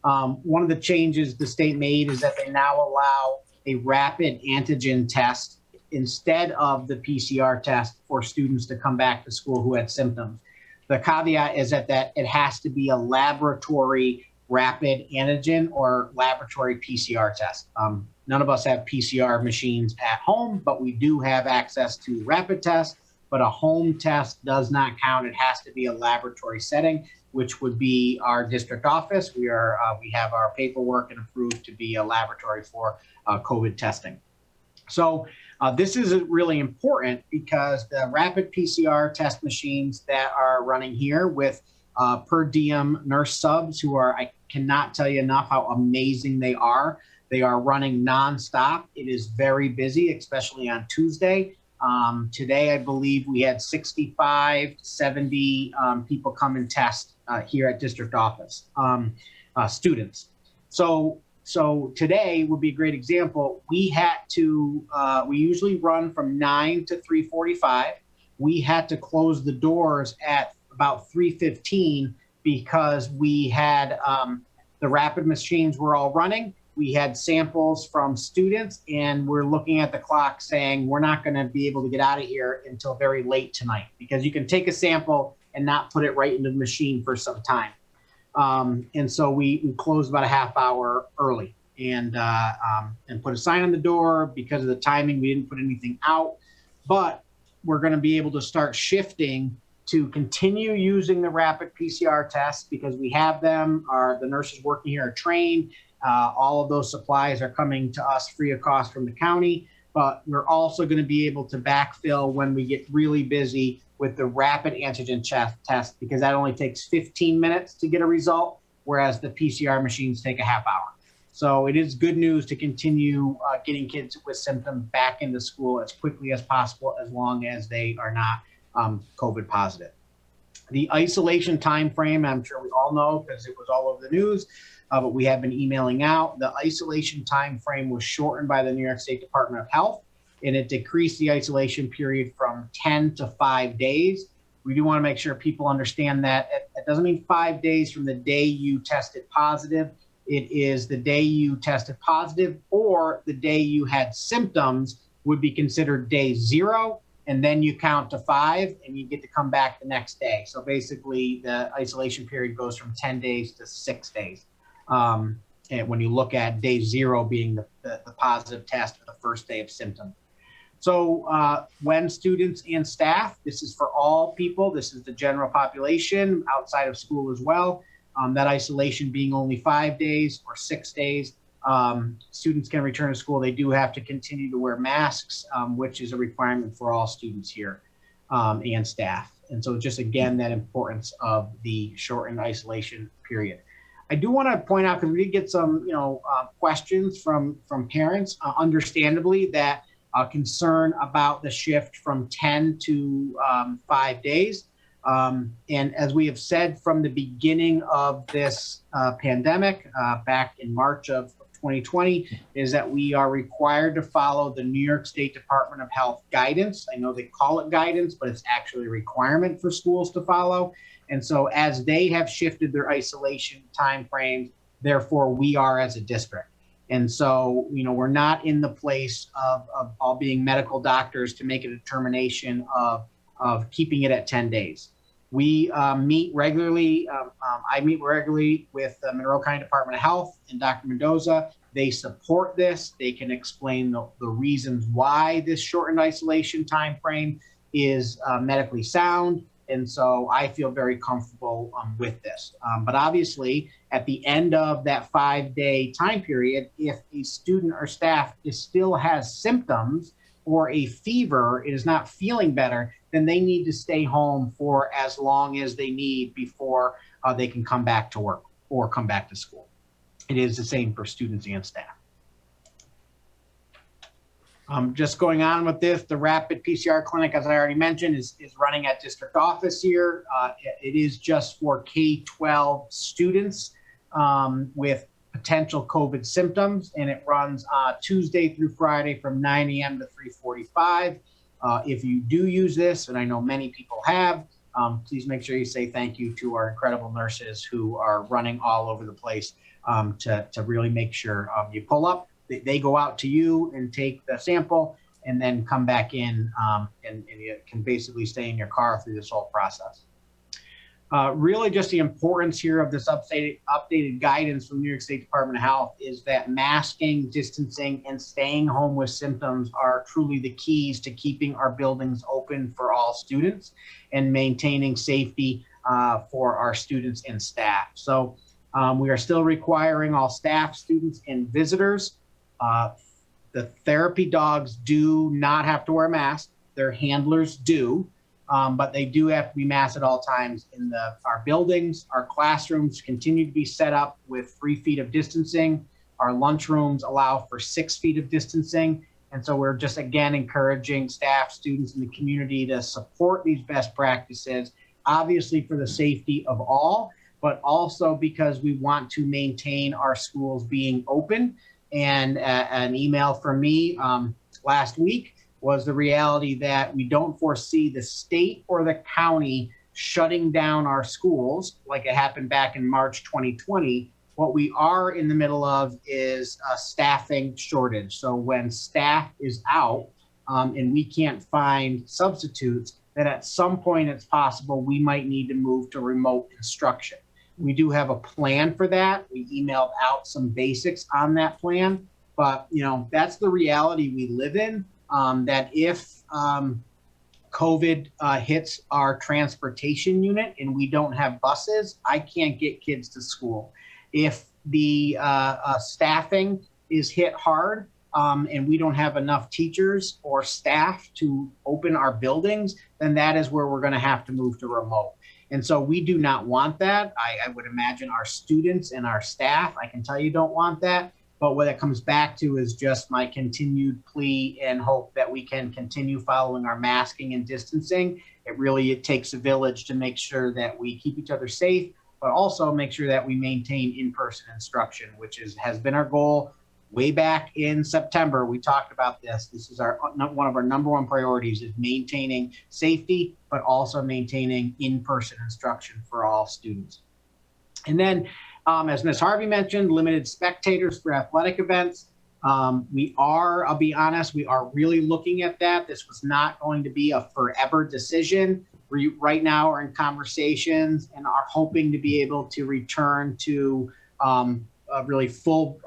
One of the changes the state made is that they now allow a rapid antigen test instead of the PCR test for students to come back to school who had symptoms. The caveat is that it has to be a laboratory rapid antigen or laboratory PCR test. None of us have PCR machines at home, but we do have access to rapid tests, but a home test does not count. It has to be a laboratory setting, which would be our district office. We have our paperwork and approved to be a laboratory for COVID testing. So this is really important because the rapid PCR test machines that are running here with per diem nurse subs who are, I cannot tell you enough how amazing they are. They are running nonstop. It is very busy, especially on Tuesday. Today, I believe we had 65, 70 people come and test here at district office, students. So today would be a great example. We had to, we usually run from 9 to 3:45. We had to close the doors at about 3:15 because we had the rapid machines were all running. We had samples from students, and we're looking at the clock saying we're not going to be able to get out of here until very late tonight, because you can take a sample and not put it right into the machine for some time. And so we closed about a half hour early and put a sign on the door. Because of the timing, we didn't put anything out, but we're going to be able to start shifting to continue using the rapid PCR tests because we have them. The nurses working here are trained. All of those supplies are coming to us free of cost from the county, but we're also going to be able to backfill when we get really busy with the rapid antigen test, because that only takes 15 minutes to get a result, whereas the PCR machines take a half hour. So it is good news to continue getting kids with symptoms back into school as quickly as possible, as long as they are not COVID positive. The isolation time frame, I'm sure we all know because it was all over the news, but we have been emailing out. The isolation time frame was shortened by the New York State Department of Health and it decreased the isolation period from 10 to 5 days. We do want to make sure people understand that it doesn't mean 5 days from the day you tested positive. It is the day you tested positive or the day you had symptoms would be considered day 0, and then you count to 5 and you get to come back the next day. So basically the isolation period goes from 10 days to 6 days. And when you look at day 0 being the positive test or the first day of symptoms. So when students and staff, this is for all people, this is the general population outside of school as well, that isolation being only 5 days or 6 days, students can return to school. They do have to continue to wear masks, which is a requirement for all students here and staff. And so just again, that importance of the shortened isolation period. I do want to point out, because we did get some questions from parents, understandably, that concern about the shift from 10 to 5 days. And as we have said from the beginning of this pandemic back in March of 2020, is that we are required to follow the New York State Department of Health guidance. I know they call it guidance, but it's actually a requirement for schools to follow. And so as they have shifted their isolation timeframes, therefore we are as a district. And so, we're not in the place of all being medical doctors to make a determination of keeping it at 10 days. We meet regularly. I meet regularly with the Monroe County Department of Health and Dr. Mendoza. They support this. They can explain the reasons why this shortened isolation time frame is medically sound. And so I feel very comfortable with this. But obviously, at the end of that 5-day time period, if a student or staff still has symptoms or a fever, is not feeling better, then they need to stay home for as long as they need before they can come back to work or come back to school. It is the same for students and staff. Just going on with this, the rapid PCR clinic, as I already mentioned, is running at district office here. It is just for K-12 students with potential COVID symptoms, and it runs Tuesday through Friday from 9 a.m. to 3:45. If you do use this, and I know many people have, please make sure you say thank you to our incredible nurses who are running all over the place to really make sure you pull up. They go out to you and take the sample and then come back in and you can basically stay in your car through this whole process. Really just the importance here of this updated guidance from New York State Department of Health is that masking, distancing, and staying home with symptoms are truly the keys to keeping our buildings open for all students and maintaining safety for our students and staff. So we are still requiring all staff, students, and visitors. The therapy dogs do not have to wear masks. Their handlers do, but they do have to be masked at all times in our buildings. Our classrooms continue to be set up with 3 feet of distancing. Our lunchrooms allow for 6 feet of distancing. And so we're just, again, encouraging staff, students, and the community to support these best practices, obviously for the safety of all, but also because we want to maintain our schools being open. And an email from me last week was the reality that we don't foresee the state or the county shutting down our schools like it happened back in March 2020. What we are in the middle of is a staffing shortage. So when staff is out and we can't find substitutes, then at some point it's possible we might need to move to remote instruction. We do have a plan for that. We emailed out some basics on that plan, but that's the reality we live in, that if COVID hits our transportation unit and we don't have buses, I can't get kids to school. If the staffing is hit hard and we don't have enough teachers or staff to open our buildings, then that is where we're going to have to move to remote. And so we do not want that. I would imagine our students and our staff, I can tell you, don't want that. But what it comes back to is just my continued plea and hope that we can continue following our masking and distancing. It takes a village to make sure that we keep each other safe, but also make sure that we maintain in-person instruction, which has been our goal way back in September, we talked about this. This is one of our number one priorities is maintaining safety, but also maintaining in-person instruction for all students. And then, as Ms. Harvey mentioned, limited spectators for athletic events. I'll be honest, we are really looking at that. This was not going to be a forever decision. We right now are in conversations and are hoping to be able to return to a really full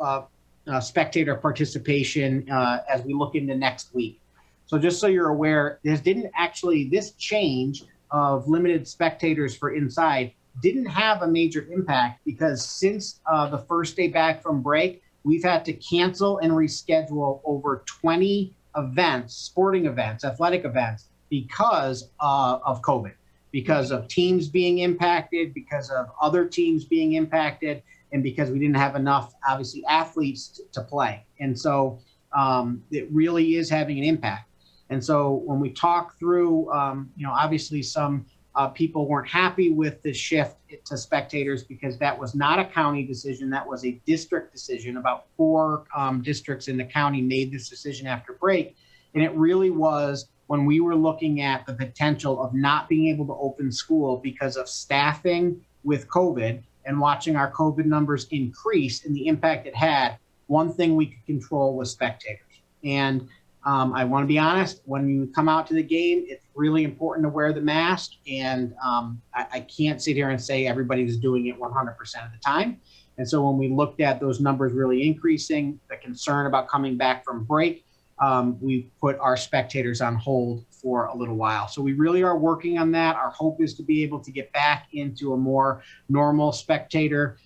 spectator participation as we look into next week. So just so you're aware, this change of limited spectators for inside didn't have a major impact because since the first day back from break, we've had to cancel and reschedule over 20 events, sporting events, athletic events, because of COVID, because of teams being impacted, because of other teams being impacted, and because we didn't have enough, obviously, athletes to play. And so it really is having an impact. And so when we talk through, obviously some people weren't happy with the shift to spectators because that was not a county decision. That was a district decision. About 4 districts in the county made this decision after break. And it really was when we were looking at the potential of not being able to open school because of staffing with COVID and watching our COVID numbers increase and the impact it had, one thing we could control was spectators. And I want to be honest, when you come out to the game, it's really important to wear the mask. And I can't sit here and say everybody's doing it 100% of the time. And so when we looked at those numbers really increasing, the concern about coming back from break, we put our spectators on hold for a little while. So we really are working on that. Our hope is to be able to get back into a more normal spectator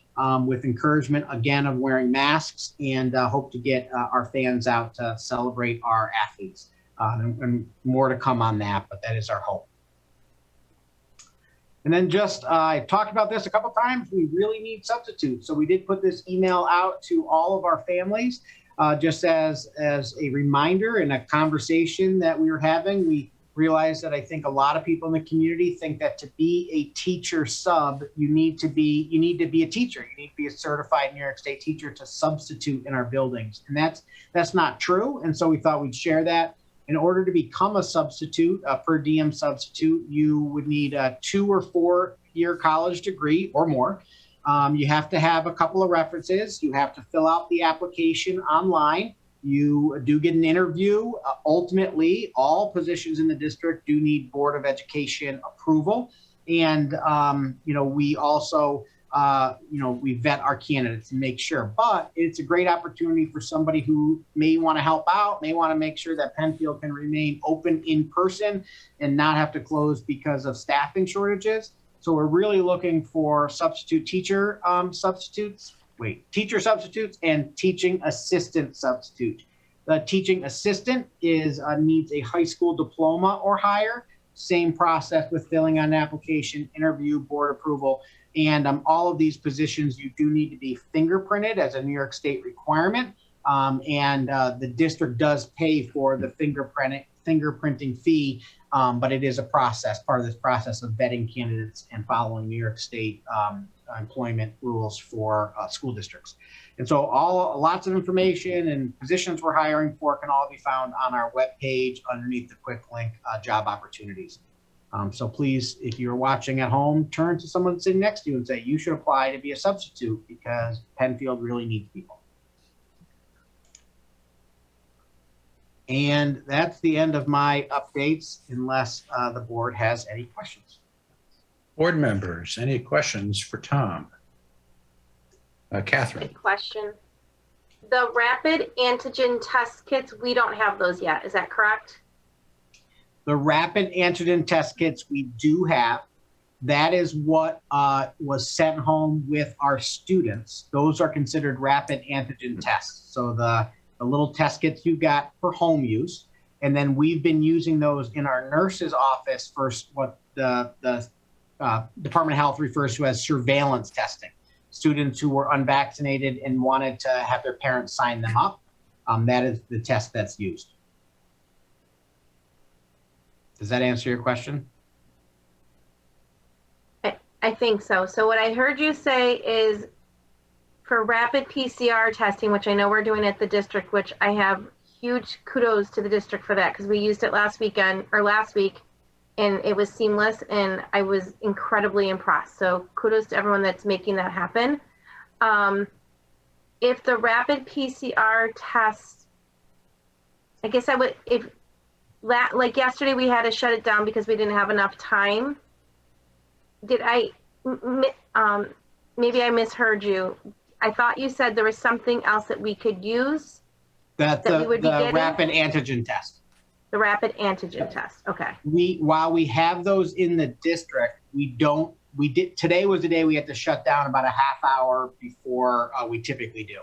with encouragement, again, of wearing masks, and hope to get our fans out to celebrate our athletes. And more to come on that, but that is our hope. And then I talked about this a couple times, we really need substitutes. So we did put this email out to all of our families. Just as a reminder and a conversation that we were having, we realized that I think a lot of people in the community think that to be a teacher sub, you need to be a teacher. You need to be a certified New York State teacher to substitute in our buildings. And that's not true. And so we thought we'd share that. In order to become a substitute, a per diem substitute, you would need a 2 or 4 year college degree or more. You have to have a couple of references. You have to fill out the application online. You do get an interview. Ultimately, all positions in the district do need Board of Education approval. And, we also, we vet our candidates and make sure. But it's a great opportunity for somebody who may want to help out, may want to make sure that Penfield can remain open in person and not have to close because of staffing shortages. So we're really looking for teacher substitutes and teaching assistant substitutes. The teaching assistant needs a high school diploma or higher. Same process with filling out an application, interview, board approval. And all of these positions, you do need to be fingerprinted as a New York State requirement. And the district does pay for the fingerprinting fee. But it is a process, part of this process of vetting candidates and following New York State employment rules for school districts. And so lots of information and positions we're hiring for can all be found on our webpage underneath the quick link job opportunities. So please, if you're watching at home, turn to someone sitting next to you and say, you should apply to be a substitute because Penfield really needs people. And that's the end of my updates, unless the board has any questions. Board members, any questions for Tom? Catherine. Good question. The rapid antigen test kits, we don't have those yet. Is that correct? The rapid antigen test kits we do have. That is what was sent home with our students. Those are considered rapid antigen tests. So the little test kits you got for home use. And then we've been using those in our nurse's office for what the Department of Health refers to as surveillance testing. Students who were unvaccinated and wanted to have their parents sign them up. That is the test that's used. Does that answer your question? I think so. So what I heard you say is for rapid PCR testing, which I know we're doing at the district, which I have huge kudos to the district for that because we used it last week, and it was seamless, and I was incredibly impressed. So kudos to everyone that's making that happen. If the rapid PCR test, I guess I would, like yesterday we had to shut it down because we didn't have enough time. Maybe I misheard you. I thought you said there was something else that we could use. The rapid antigen test. The rapid antigen test. Okay. While we have those in the district, today was the day we had to shut down about a half hour before we typically do.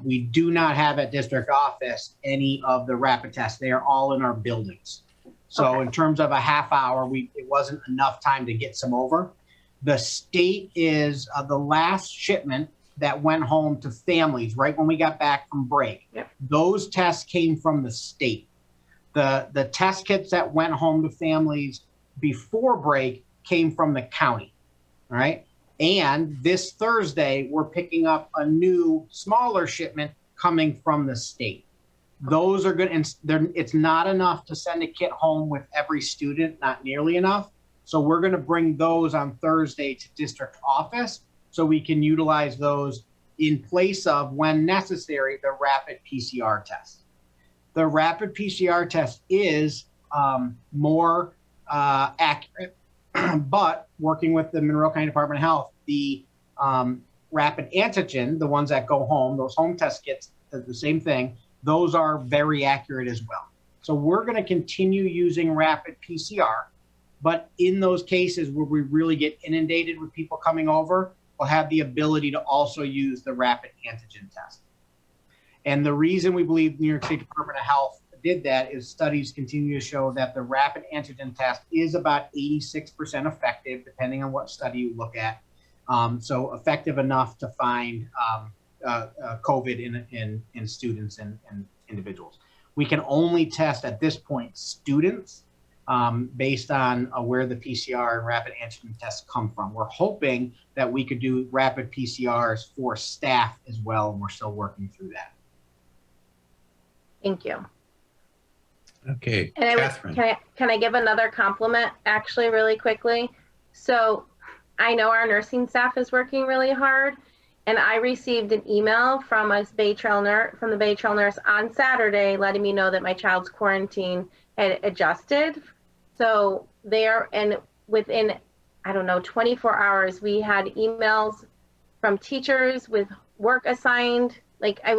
We do not have at district office any of the rapid tests. They are all in our buildings. So Okay. in terms of a half hour, it wasn't enough time to get some over. The state is the last shipment that went home to families right when we got back from break. Yep. Those tests came from the state. The test kits that went home to families before break came from the county, all right? And this Thursday, we're picking up a new smaller shipment coming from the state. Those are good, and it's not enough to send a kit home with every student, not nearly enough. So we're gonna bring those on Thursday to district office so we can utilize those in place of, when necessary, the rapid PCR test. The rapid PCR test is more accurate, but working with the Monroe County Department of Health, the rapid antigen, the ones that go home, those home test kits, the same thing, those are very accurate as well. So we're going to continue using rapid PCR, but in those cases where we really get inundated with people coming over, we'll have the ability to also use the rapid antigen test. And the reason we believe New York State Department of Health did that is studies continue to show that the rapid antigen test is about 86% effective, depending on what study you look at. So effective enough to find COVID in students and individuals. We can only test at this point students based on where the PCR and rapid antigen tests come from. We're hoping that we could do rapid PCRs for staff as well, and we're still working through that. Thank you. Okay, And Catherine. can I give another compliment actually really quickly? So I know our nursing staff is working really hard, and I received an email from the Bay Trail nurse on Saturday letting me know that my child's quarantine had adjusted. So and within, I don't know, 24 hours, we had emails from teachers with work assigned. Like it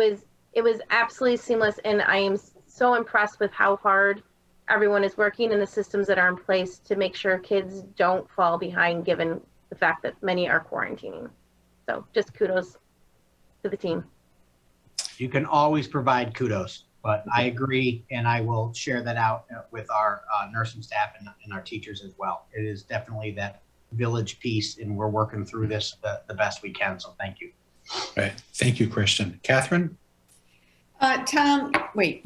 was absolutely seamless, and I am so impressed with how hard everyone is working and the systems that are in place to make sure kids don't fall behind given the fact that many are quarantining. So just kudos to the team. You can always provide kudos, but I agree, and I will share that out with our nursing staff and our teachers as well. It is definitely that village piece, and we're working through this the best we can, so thank you. Right. Thank you, Kristen. Catherine? Tom, wait,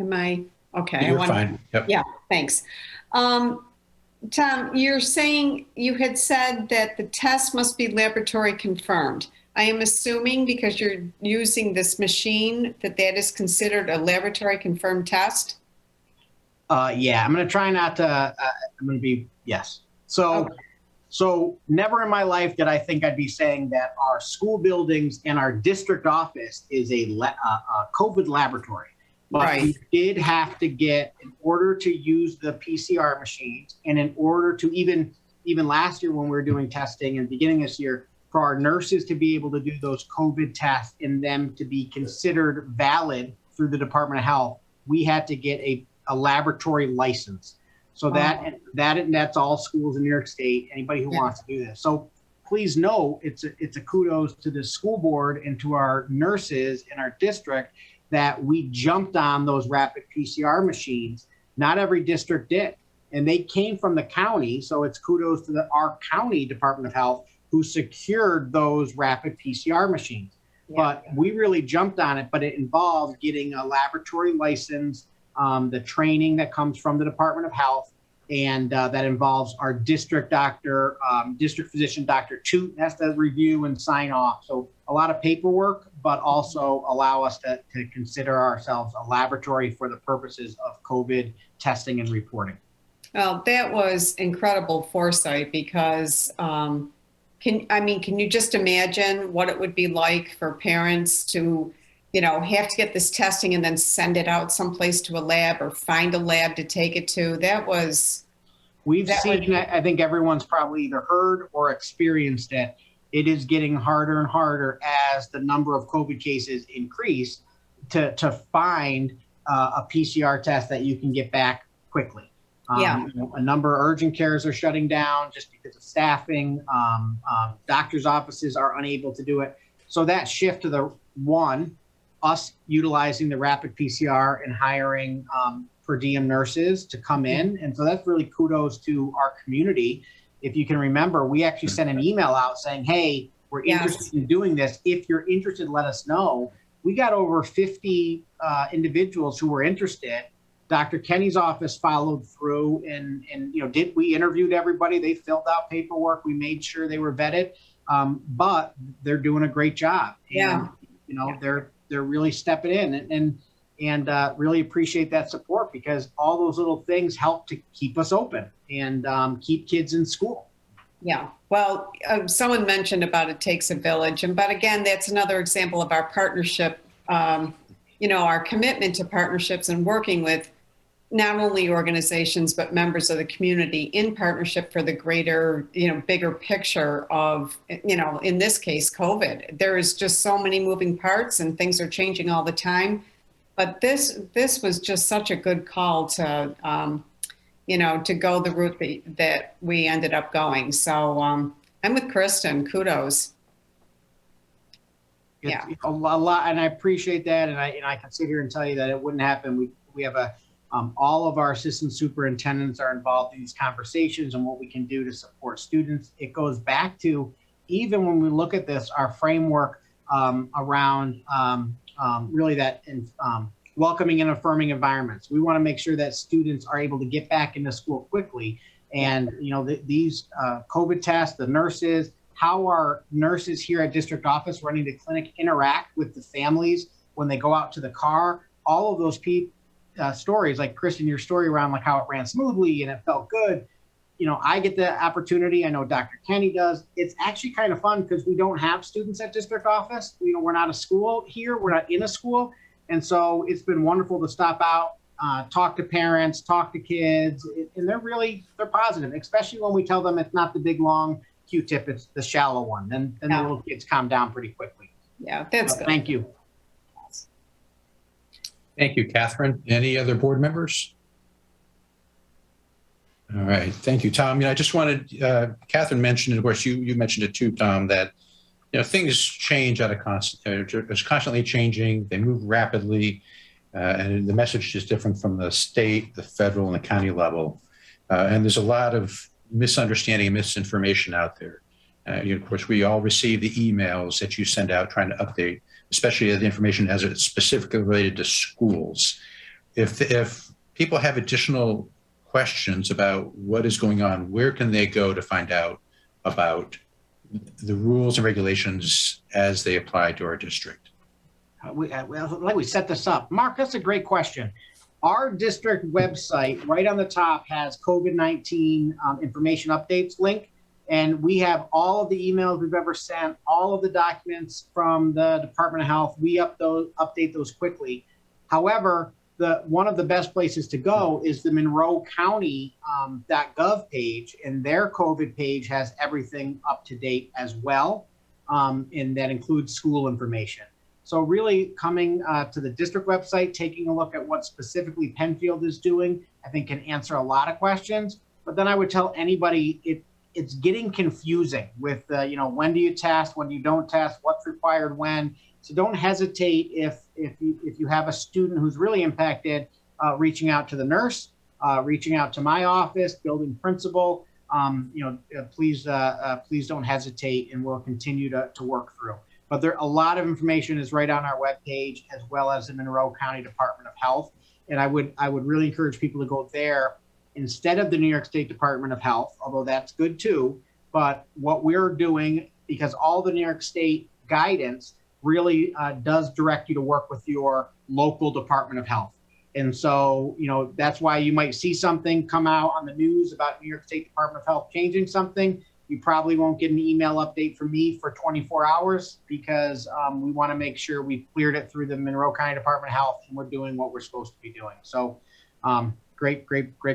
am I, okay. You're fine. Yep. Yeah, thanks. Tom, you're saying, you had said that the test must be laboratory confirmed. I am assuming because you're using this machine that is considered a laboratory confirmed test? Yeah, I'm going to try not to, I'm going to be, yes. So, Okay. So never in my life did I think I'd be saying that our school buildings and our district office is a COVID laboratory. But Right. we did have to get, in order to use the PCR machines, and in order to even last year when we were doing testing and beginning this year, for our nurses to be able to do those COVID tests and them to be considered valid through the Department of Health, we had to get a laboratory license. So that's all schools in New York State, anybody who wants to do this. So please know it's a kudos to the school board and to our nurses in our district that we jumped on those rapid PCR machines. Not every district did. And they came from the county. So it's kudos to our county Department of Health who secured those rapid PCR machines. But we really jumped on it, but it involved getting a laboratory license, the training that comes from the Department of Health, And that involves our district doctor, district physician, Dr. Toot has to review and sign off. So a lot of paperwork, but also allow us to consider ourselves a laboratory for the purposes of COVID testing and reporting. Well, that was incredible foresight because can you just imagine what it would be like for parents to, have to get this testing and then send it out someplace to a lab or find a lab to take it to? We've seen, I think everyone's probably either heard or experienced it. It is getting harder and harder as the number of COVID cases increase to find a PCR test that you can get back quickly. A number of urgent cares are shutting down just because of staffing. Doctors' offices are unable to do it. So that shift to us utilizing the rapid PCR and hiring per diem nurses to come in. And so that's really kudos to our community. If you can remember, we actually sent an email out saying, hey, we're interested in doing this. If you're interested, let us know. We got over 50 individuals who were interested. Dr. Kenny's office followed through and we interviewed everybody. They filled out paperwork. We made sure they were vetted, but they're doing a great job. And, they're really stepping in and really appreciate that support because all those little things help to keep us open and keep kids in school. Yeah. Well, someone mentioned about it takes a village. But again, that's another example of our partnership, our commitment to partnerships and working with not only organizations, but members of the community in partnership for the greater, bigger picture of, in this case, COVID. There is just so many moving parts and things are changing all the time. But this was just such a good call to, to go the route that we ended up going. So I'm with Kristen. Kudos. It's a lot, and I appreciate that. And I can sit here and tell you that it wouldn't happen. We have all of our assistant superintendents are involved in these conversations and what we can do to support students. It goes back to, even when we look at this, our framework around really that welcoming and affirming environments. We want to make sure that students are able to get back into school quickly. And, these COVID tests, the nurses, how our nurses here at district office running the clinic interact with the families when they go out to the car, all of those stories, like Kristen, your story around like how it ran smoothly and it felt good. I get the opportunity. I know Dr. Kenny does. It's actually kind of fun because we don't have students at district office. We're not a school here. We're not in a school. And so it's been wonderful to stop out, talk to parents, talk to kids, and they're positive, especially when we tell them it's not the big, long Q-tip, it's the shallow one. Then the little kids calm down pretty quickly. Yeah, that's good. Thank you. Thank you, Catherine. Any other board members? All right. Thank you, Tom. I just wanted, Catherine mentioned, and of course, you mentioned it too, Tom, that things change it's constantly changing. They move rapidly, and the message is different from the state, the federal, and the county level. And there's a lot of misunderstanding and misinformation out there. Of course, we all receive the emails that you send out trying to update, especially the information as it's specifically related to schools. If people have additional questions about what is going on, where can they go to find out about the rules and regulations as they apply to our district? We set this up. Mark, that's a great question. Our district website right on the top has COVID-19 information updates link. And we have all of the emails we've ever sent, all of the documents from the Department of Health. We update those quickly. However, one of the best places to go is the Monroe County .gov page, and their COVID page has everything up to date as well, and that includes school information. So really coming to the district website, taking a look at what specifically Penfield is doing, I think can answer a lot of questions. But then I would tell anybody it's getting confusing with, when do you test, when you don't test, what's required when. So don't hesitate if you have a student who's really impacted, reaching out to the nurse, reaching out to my office, building principal. Please don't hesitate, and we'll continue to work through. But a lot of information is right on our webpage, as well as the Monroe County Department of Health. And I would really encourage people to go there instead of the New York State Department of Health, although that's good too. But what we're doing, because all the New York State guidance really does direct you to work with your local Department of Health. And so, that's why you might see something come out on the news about New York State Department of Health changing something. You probably won't get an email update from me for 24 hours because we want to make sure we've cleared it through the Monroe County Department of Health and we're doing what we're supposed to be doing. So great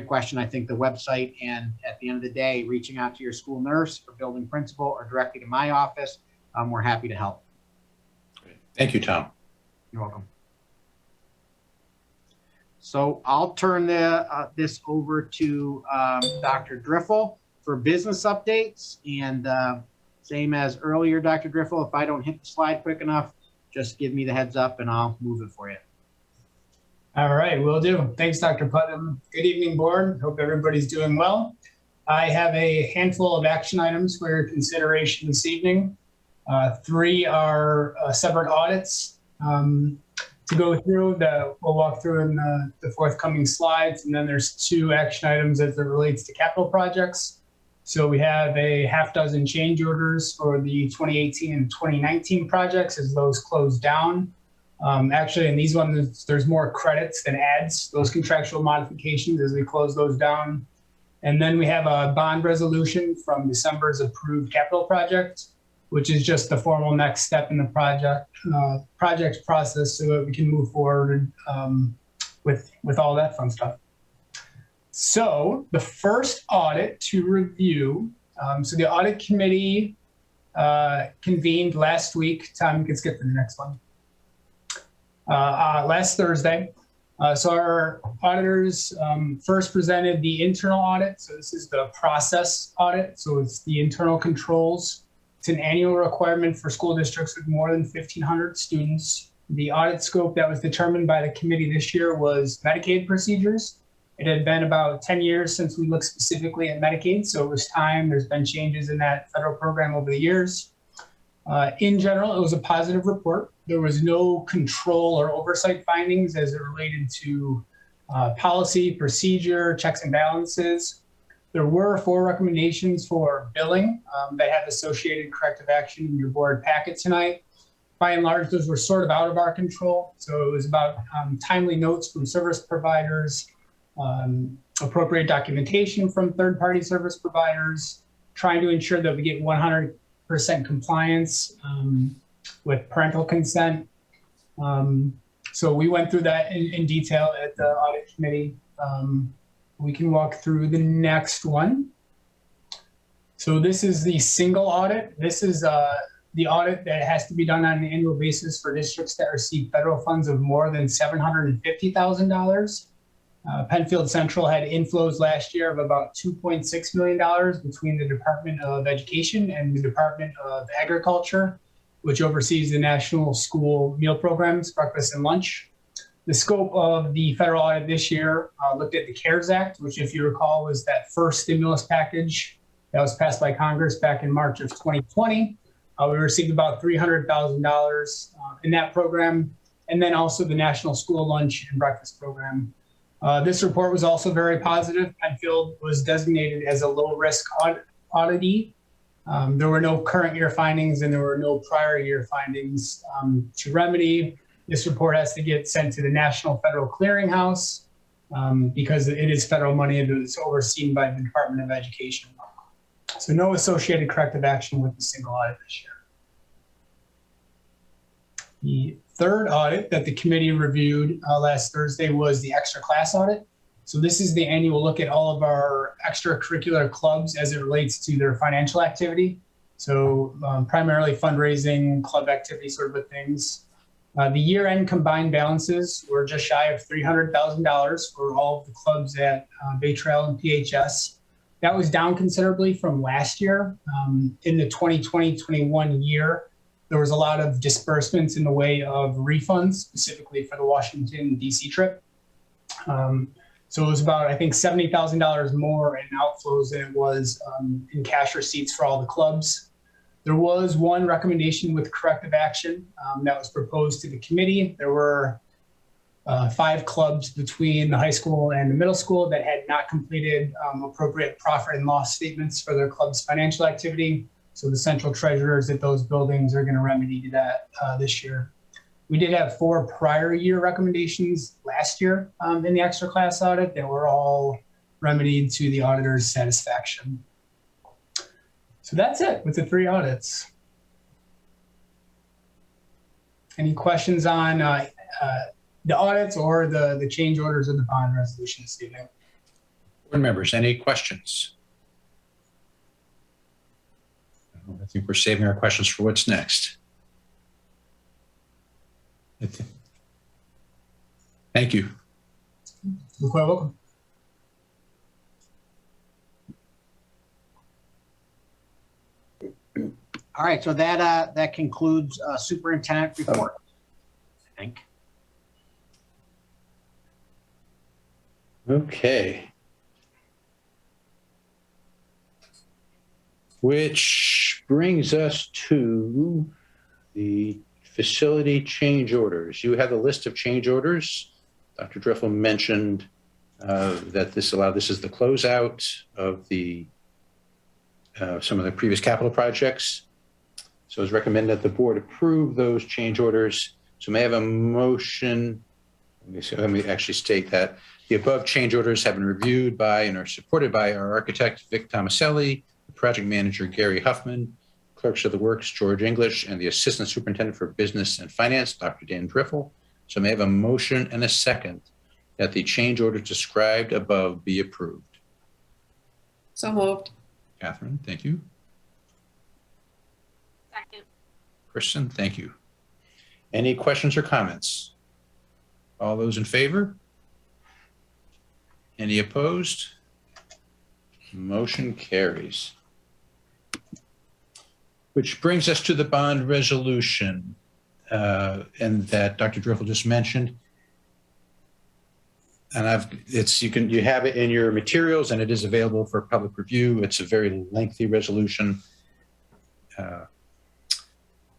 question. I think the website, and at the end of the day, reaching out to your school nurse or building principal or directly to my office, we're happy to help. Great. Thank you, Tom. You're welcome. So I'll turn this over to Dr. Driffel for business updates. And same as earlier, Dr. Driffel, if I don't hit the slide quick enough, just give me the heads up and I'll move it for you. All right, will do. Thanks, Dr. Putnam. Good evening, board. Hope everybody's doing well. I have a handful of action items for your consideration this evening. 3 are separate audits to go through that we'll walk through in the forthcoming slides. And then there's 2 action items as it relates to capital projects. So we have a half dozen change orders for the 2018 and 2019 projects as those close down. Actually, in these ones, there's more credits than adds, those contractual modifications as we close those down. And then we have a bond resolution from December's approved capital project, which is just the formal next step in the project process so that we can move forward with all that fun stuff. So the first audit to review, so the audit committee convened last week. Tom, you can skip to the next one. Last Thursday. So our auditors first presented the internal audit. So this is the process audit. So it's the internal controls. It's an annual requirement for school districts with more than 1,500 students. The audit scope that was determined by the committee this year was Medicaid procedures. It had been about 10 years since we looked specifically at Medicaid, so it was time. There's been changes in that federal program over the years. In general, it was a positive report. There was no control or oversight findings as it related to policy, procedure, checks and balances. There were 4 recommendations for billing that had associated corrective action in your board packet tonight. By and large, those were sort of out of our control. So it was about timely notes from service providers, appropriate documentation from third-party service providers, trying to ensure that we get 100% compliance with parental consent. So we went through that in detail at the audit committee. We can walk through the next one. So this is the single audit. This is the audit that has to be done on an annual basis for districts that receive federal funds of more than $750,000. Penfield Central had inflows last year of about $2.6 million between the Department of Education and the Department of Agriculture, which oversees the national school meal programs, breakfast and lunch. The scope of the federal audit this year looked at the CARES Act, which, if you recall, was that first stimulus package that was passed by Congress back in March of 2020. We received about $300,000 in that program, and then also the National School Lunch and Breakfast Program. This report was also very positive. Penfield was designated as a low-risk auditee. There were no current year findings and there were no prior year findings to remedy. This report has to get sent to the National Federal Clearinghouse because it is federal money and it's overseen by the Department of Education. So no associated corrective action with the single audit this year. The third audit that the committee reviewed last Thursday was the extra class audit. So this is the annual look at all of our extracurricular clubs as it relates to their financial activity. So primarily fundraising, club activity sort of things. The year-end combined balances were just shy of $300,000 for all of the clubs at Bay Trail and PHS. That was down considerably from last year. In the 2020-21 year, there was a lot of disbursements in the way of refunds, specifically for the Washington, D.C. trip. So it was about, I think, $70,000 more in outflows than it was in cash receipts for all the clubs. There was one recommendation with corrective action that was proposed to the committee. There were 5 clubs between the high school and the middle school that had not completed appropriate profit and loss statements for their club's financial activity. So the central treasurers at those buildings are going to remedy that this year. We did have 4 prior year recommendations last year in the extra class audit that were all remedied to the auditor's satisfaction. So that's it with the 3 audits. Any questions on the audits or the change orders of the bond resolution this evening? Board members, any questions? I think we're saving our questions for what's next. Thank you. You're quite welcome. All right, so that concludes superintendent report, I think. Okay. Which brings us to the facility change orders. You have a list of change orders. Dr. Driffel mentioned that this is the closeout of the some of the previous capital projects. So it's recommended that the board approve those change orders. So may I have a motion? Let me actually state that the above change orders have been reviewed by and are supported by our architect, Vic Tomaselli, the project manager, Gary Huffman, clerks of the works, George English, and the assistant superintendent for business and finance, Dr. Dan Driffel. So may I have a motion and a second that the change orders described above be approved? So moved. Catherine, thank you. Second. Kristen, thank you. Any questions or comments? All those in favor? Any opposed? Motion carries. Which brings us to the bond resolution, and that Dr. Driffel just mentioned. And you have it in your materials, and it is available for public review. It's a very lengthy resolution.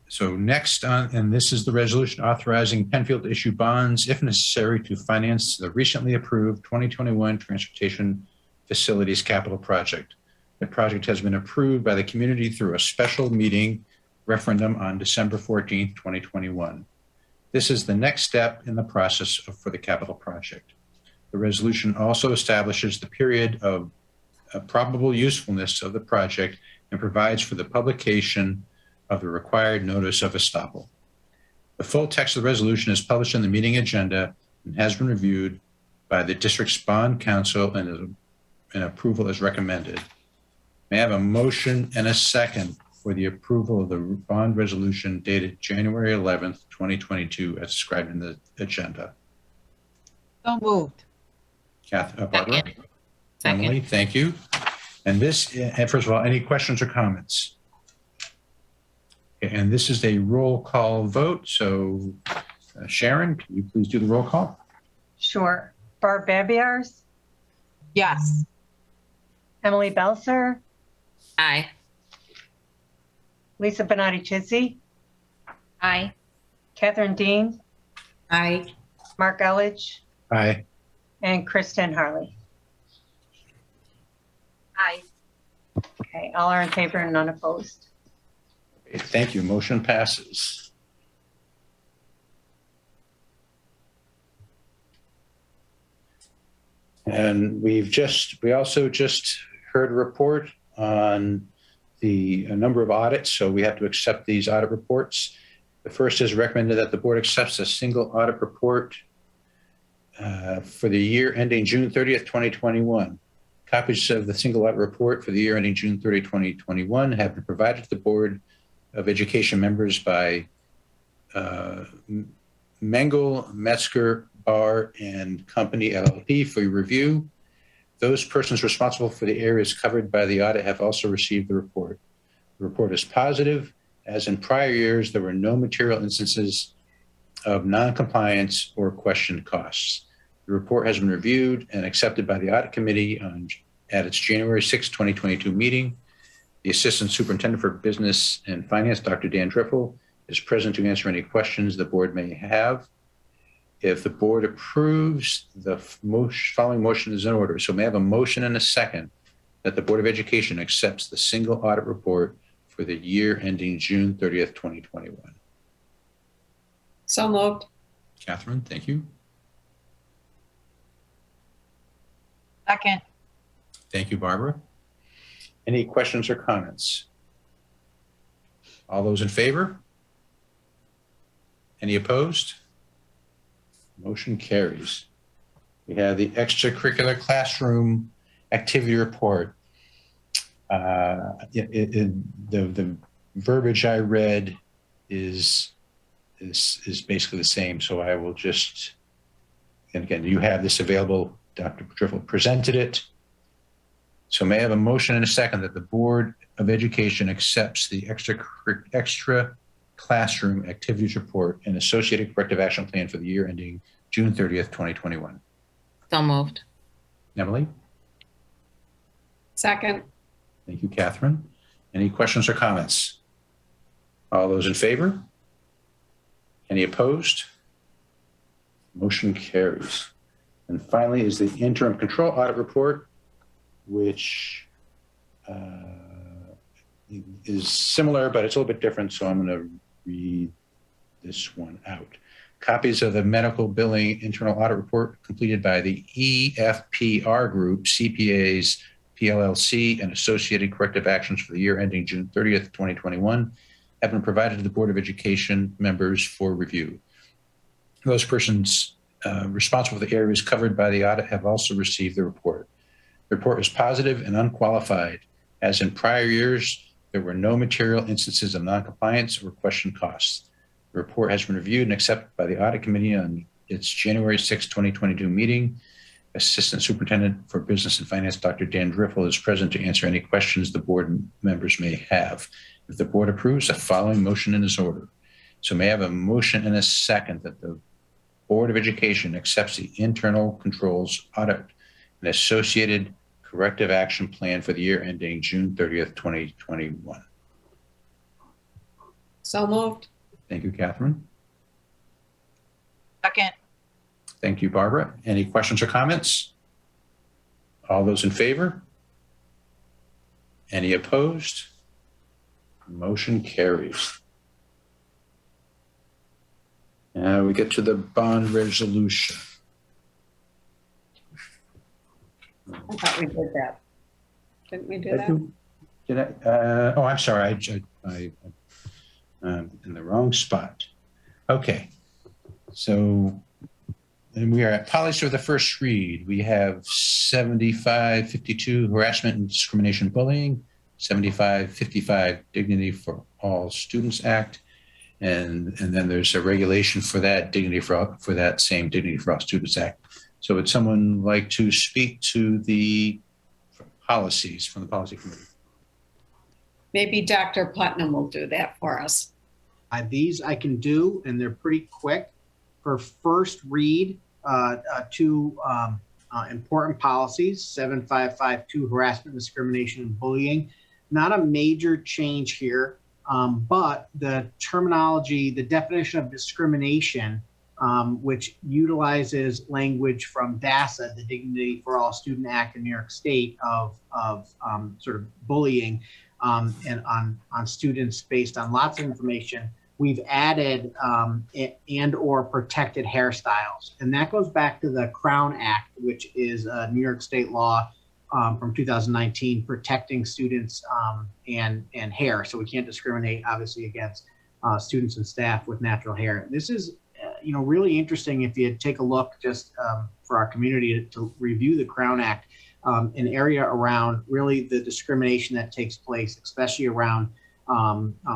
So next on, and this is the resolution authorizing Penfield to issue bonds if necessary to finance the recently approved 2021 Transportation Facilities Capital Project. The project has been approved by the community through a special meeting referendum on December 14th, 2021. This is the next step in the process for the capital project. The resolution also establishes the period of probable usefulness of the project and provides for the publication of the required notice of estoppel. The full text of the resolution is published in the meeting agenda and has been reviewed by the district's bond council and approval is recommended. May I have a motion and a second for the approval of the bond resolution dated January 11th, 2022 as described in the agenda? So moved. Barbara? Second. Emily, thank you. And first of all, any questions or comments? And this is a roll call vote. So Sharon, can you please do the roll call? Sure. Barb Babiars, Yes. Emily Belser, Aye. Lisa Benatti-Chizzi, Aye. Catherine Dean, Aye. Mark Elledge, Aye. and Kristen Harley. Aye. Okay, all are in favor and none opposed. Thank you. Motion passes. And we also just heard a report on the number of audits, so we have to accept these audit reports. The first is recommended that the board accepts a single audit report for the year ending June 30th, 2021. Copies of the single audit report for the year ending June 30, 2021 have been provided to the Board of Education members by Mengel, Metzger, Barr, and Company LLP for review. Those persons responsible for the areas covered by the audit have also received the report. The report is positive. As in prior years, there were no material instances of non-compliance or questioned costs. The report has been reviewed and accepted by the Audit Committee at its January 6, 2022 meeting. The Assistant Superintendent for Business and Finance, Dr. Dan Driffel, is present to answer any questions the board may have. If the board approves, the following motion is in order. So may I have a motion and a second that the Board of Education accepts the single audit report for the year ending June 30th, 2021. So moved. Catherine, thank you. Second. Thank you, Barbara. Any questions or comments? All those in favor? Any opposed? Motion carries. We have the extracurricular classroom activity report. The verbiage I read is basically the same. So I will just, and again, you have this available. Dr. Driffel presented it. So may I have a motion and a second that the Board of Education accepts the extra classroom activities report and associated corrective action plan for the year ending June 30th, 2021. So moved. Emily? Second. Thank you, Catherine. Any questions or comments? All those in favor? Any opposed? Motion carries. And finally is the interim control audit report, which is similar, but it's a little bit different. So I'm going to read this one out. Copies of the medical billing internal audit report completed by the EFPR Group, CPAs, PLLC, and associated corrective actions for the year ending June 30th, 2021 have been provided to the Board of Education members for review. Those persons responsible for the areas covered by the audit have also received the report. The report is positive and unqualified. As in prior years, there were no material instances of noncompliance or questioned costs. The report has been reviewed and accepted by the Audit Committee on its January 6, 2022 meeting. Assistant Superintendent for Business and Finance, Dr. Dan Driffel, is present to answer any questions the board members may have. If the board approves, the following motion in its order. So may I have a motion and a second that the Board of Education accepts the internal controls audit and associated corrective action plan for the year ending June 30th, 2021. So moved. Thank you, Catherine. Second. Thank you, Barbara. Any questions or comments? All those in favor? Any opposed? Motion carries. Now we get to the bond resolution. I thought we did that. Didn't we do that? Did I? Oh, I'm sorry. I in the wrong spot. Okay. So and we are at policy for the first read. We have 7552 harassment and discrimination bullying, 7555 Dignity for All Students Act, and then there's a regulation for that for that same Dignity for All Students Act. So would someone like to speak to the policies from the policy committee? Maybe Dr. Putnam will do that for us. These I can do, and they're pretty quick. For first read, two important policies, 7552 harassment, discrimination, and bullying. Not a major change here, but the terminology, the definition of discrimination, which utilizes language from DASA, the Dignity for All Student Act in New York State, of sort of bullying and on students based on lots of information. We've added and or protected hairstyles. And that goes back to the Crown Act, which is a New York State law from 2019 protecting students and hair. So we can't discriminate, obviously, against students and staff with natural hair. This is really interesting if you take a look just for our community to review the Crown Act, an area around really the discrimination that takes place, especially around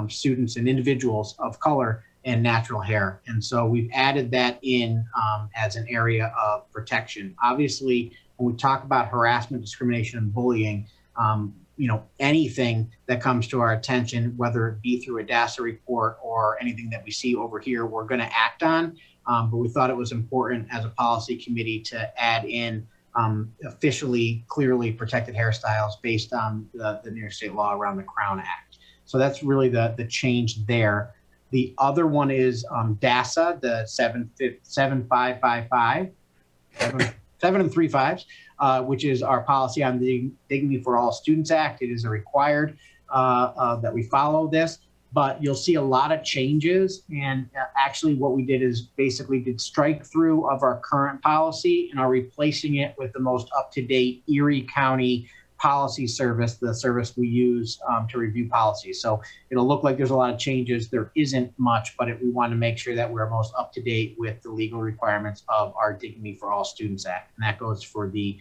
students and individuals of color and natural hair. And so we've added that in as an area of protection. Obviously, when we talk about harassment, discrimination, and bullying, anything that comes to our attention, whether it be through a DASA report or anything that we see over here, we're going to act on. But we thought it was important as a policy committee to add in officially, clearly protected hairstyles based on the New York State law around the Crown Act. So that's really the change there. The other one is DASA, the 7555, 7 and 3 5s, which is our policy on the Dignity for All Students Act. It is a required that we follow this, but you'll see a lot of changes. And actually what we did is basically did strike through of our current policy and are replacing it with the most up-to-date Erie County policy service, the service we use to review policies. So it'll look like there's a lot of changes. There isn't much, but we want to make sure that we're most up to date with the legal requirements of our Dignity for All Students Act. And that goes for the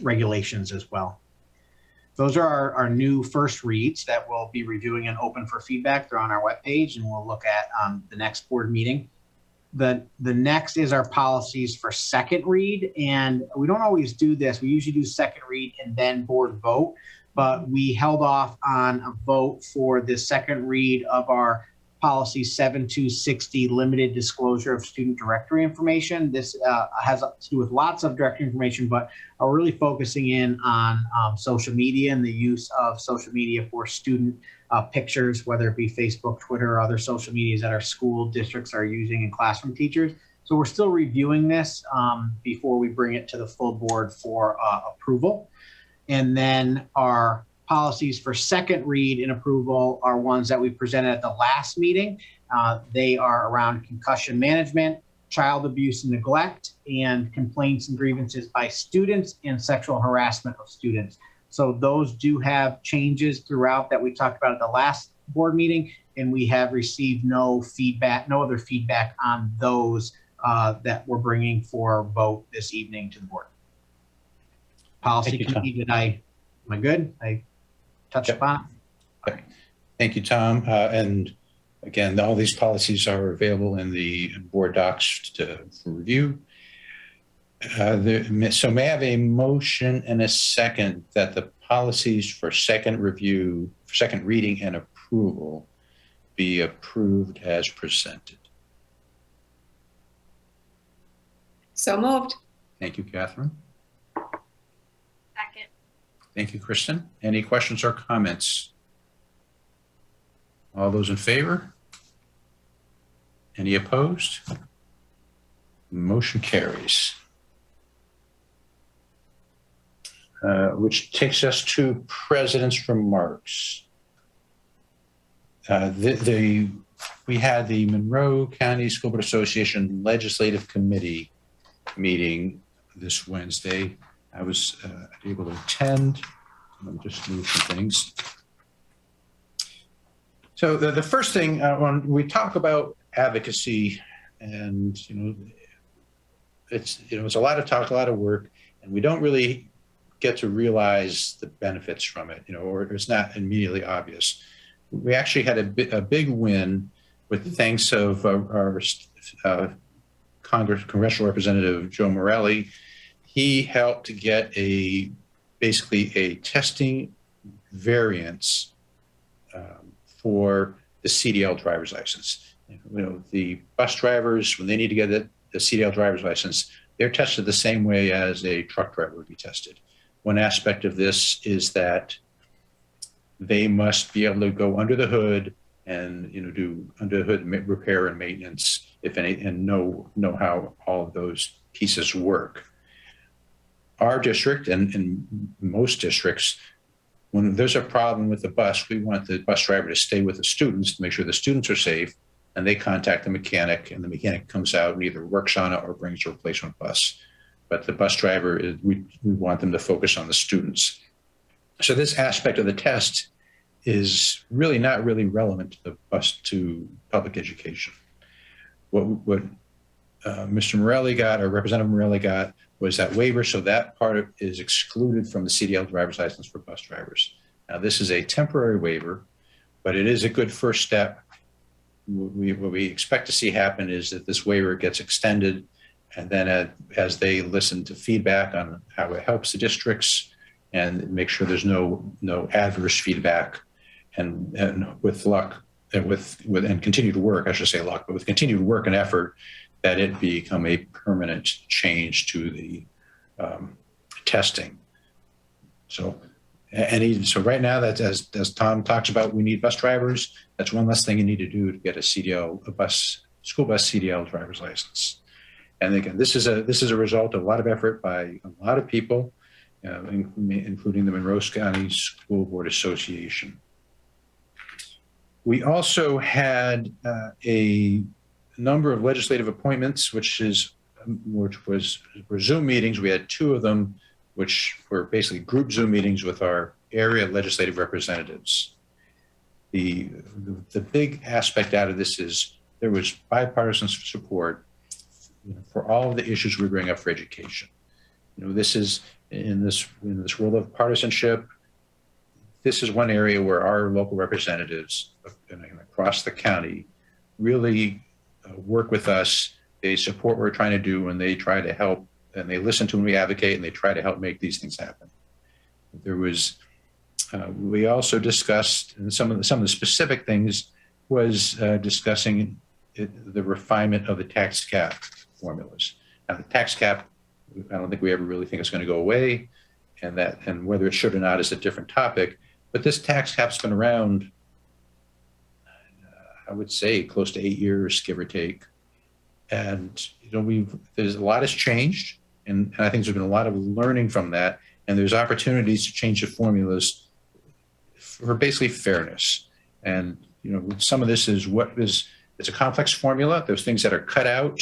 regulations as well. Those are our new first reads that we'll be reviewing and open for feedback. They're on our webpage, and we'll look at the next board meeting. The next is our policies for second read, and we don't always do this. We usually do second read and then board vote, but we held off on a vote for the second read of our policy 7260, limited disclosure of student directory information. This has to do with lots of directory information, but are really focusing in on social media and the use of social media for student pictures, whether it be Facebook, Twitter, or other social medias that our school districts are using and classroom teachers. So we're still reviewing this before we bring it to the full board for approval. And then our policies for second read and approval are ones that we presented at the last meeting. They are around concussion management, child abuse and neglect, and complaints and grievances by students and sexual harassment of students. So those do have changes throughout that we talked about at the last board meeting, and we have received no feedback, no other feedback on those that we're bringing for vote this evening to the board. Policy committee, am I good? I touched upon it. Thank you, Tom. And again, all these policies are available in the board docs for review. So may I have a motion and a second that the policies for second review, for second reading and approval be approved as presented? So moved. Thank you, Catherine. Second. Thank you, Kristen. Any questions or comments? All those in favor? Any opposed? Motion carries. Which takes us to president's remarks. We had the Monroe County School Board Association Legislative Committee meeting this Wednesday. I was able to attend. Let me just move some things. So the first thing, when we talk about advocacy, and it's a lot of talk, a lot of work, and we don't really get to realize the benefits from it, or it's not immediately obvious. We actually had a big win with the thanks of our congressional representative Joe Morelli. He helped to get basically a testing variance for the CDL driver's license. The bus drivers, when they need to get the CDL driver's license, they're tested the same way as a truck driver would be tested. One aspect of this is that they must be able to go under the hood and do under the hood repair and maintenance, if any, and know how all of those pieces work. Our district and most districts, when there's a problem with the bus, we want the bus driver to stay with the students to make sure the students are safe, and they contact the mechanic, and the mechanic comes out and either works on it or brings a replacement bus. But the bus driver, we want them to focus on the students. So this aspect of the test is really not really relevant to public education. What Mr. Morelli got, or Representative Morelli got, was that waiver, so that part is excluded from the CDL driver's license for bus drivers. Now, this is a temporary waiver, but it is a good first step. What we expect to see happen is that this waiver gets extended, and then as they listen to feedback on how it helps the districts and make sure there's no adverse feedback, and with luck, and continued work, I should say luck, but with continued work and effort, that it become a permanent change to the testing. So So right now, that's as Tom talks about, we need bus drivers. That's one less thing you need to do to get a school bus CDL driver's license. And again, this is a result of a lot of effort by a lot of people, including the Monroe County School Board Association. We also had a number of legislative appointments, which were Zoom meetings. We had 2 of them, which were basically group Zoom meetings with our area legislative representatives. The big aspect out of this is there was bipartisan support for all of the issues we bring up for education. This is in this world of partisanship. This is one area where our local representatives across the county really work with us. They support what we're trying to do, and they try to help, and they listen to when we advocate, and they try to help make these things happen. We also discussed, and some of the specific things was discussing the refinement of the tax cap formulas. Now, the tax cap, I don't think we ever really think it's going to go away, and whether it should or not is a different topic. But this tax cap's been around, I would say, close to 8 years, give or take. And there's a lot has changed, and I think there's been a lot of learning from that. And there's opportunities to change the formulas for basically fairness. And some of this is it's a complex formula. There's things that are cut out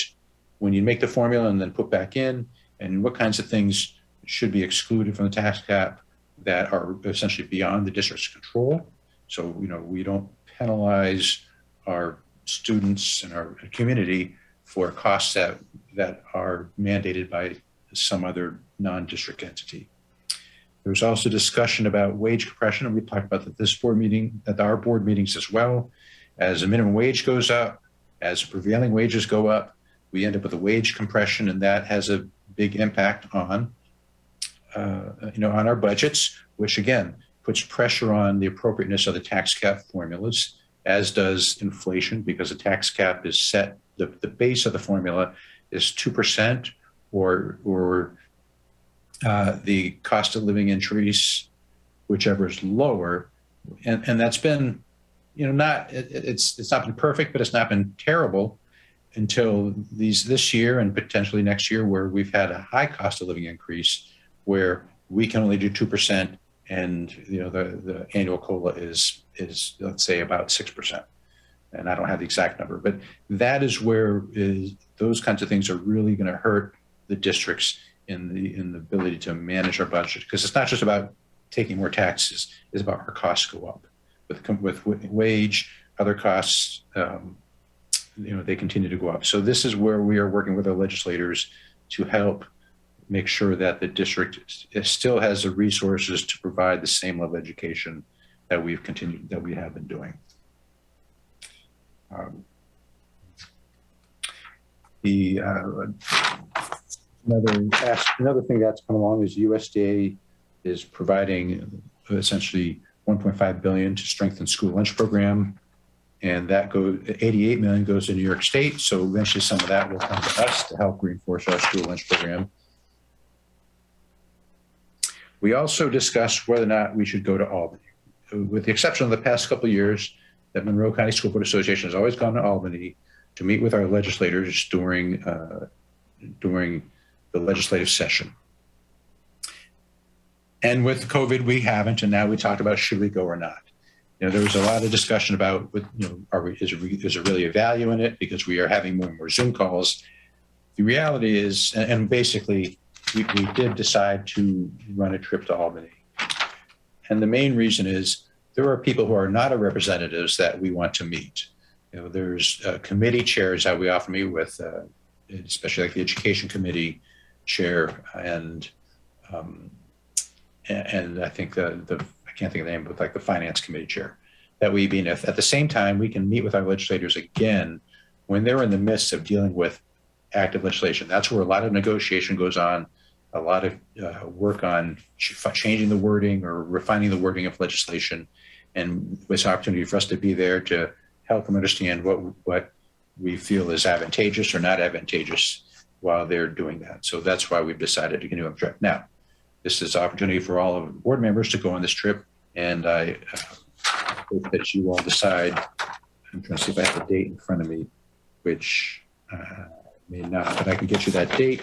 when you make the formula and then put back in, and what kinds of things should be excluded from the tax cap that are essentially beyond the district's control. So, we don't penalize our students and our community for costs that are mandated by some other non-district entity. There was also discussion about wage compression, and we talked about that this board meeting, at our board meetings as well. As the minimum wage goes up, as prevailing wages go up, we end up with a wage compression, and that has a big impact on on our budgets, which again puts pressure on the appropriateness of the tax cap formulas, as does inflation, because the tax cap is set, the base of the formula is 2%, or the cost of living increase, whichever is lower, and that's been it's not been perfect, but it's not been terrible until this year and potentially next year, where we've had a high cost of living increase where we can only do 2%, and the annual COLA is let's say about 6%, and I don't have the exact number, but that is where those kinds of things are really going to hurt the districts in the ability to manage our budget, because it's not just about taking more taxes; it's about our costs go up with wage, other costs. They continue to go up. So this is where we are working with our legislators to help make sure that the district still has the resources to provide the same level of education that we have been doing. Another thing that's come along is USDA is providing essentially $1.5 billion to strengthen school lunch program, and that $88 million goes to New York State. So eventually, some of that will come to us to help reinforce our school lunch program. We also discussed whether or not we should go to Albany. With the exception of the past couple of years, that Monroe County School Board Association has always gone to Albany to meet with our legislators during the legislative session. And with COVID, we haven't, and now we talked about should we go or not. There was a lot of discussion about, is there really a value in it, because we are having more and more Zoom calls. The reality is, and basically, we did decide to run a trip to Albany. And the main reason is there are people who are not our representatives that we want to meet. There's committee chairs that we often meet with, especially like the education committee chair, and I think I can't think of the name, but like the finance committee chair, that we meet with. At the same time, we can meet with our legislators again when they're in the midst of dealing with active legislation. That's where a lot of negotiation goes on, a lot of work on changing the wording or refining the wording of legislation. And it's an opportunity for us to be there to help them understand what we feel is advantageous or not advantageous while they're doing that. So that's why we've decided to continue on track. Now, this is an opportunity for all of the board members to go on this trip. And I hope that you all decide. I'm trying to see if I have a date in front of me, which may not, but I can get you that date.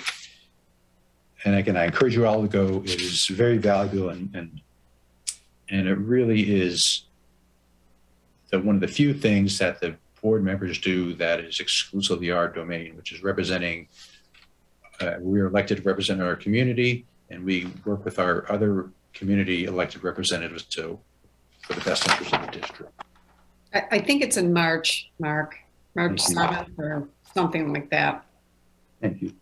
And again, I encourage you all to go. It is very valuable, and it really is one of the few things that the board members do that is exclusively our domain, which is representing. We are elected to represent our community, and we work with our other community elected representatives for the best interest of the district. I think it's in March, Mark, March 7th or something like that. Thank you.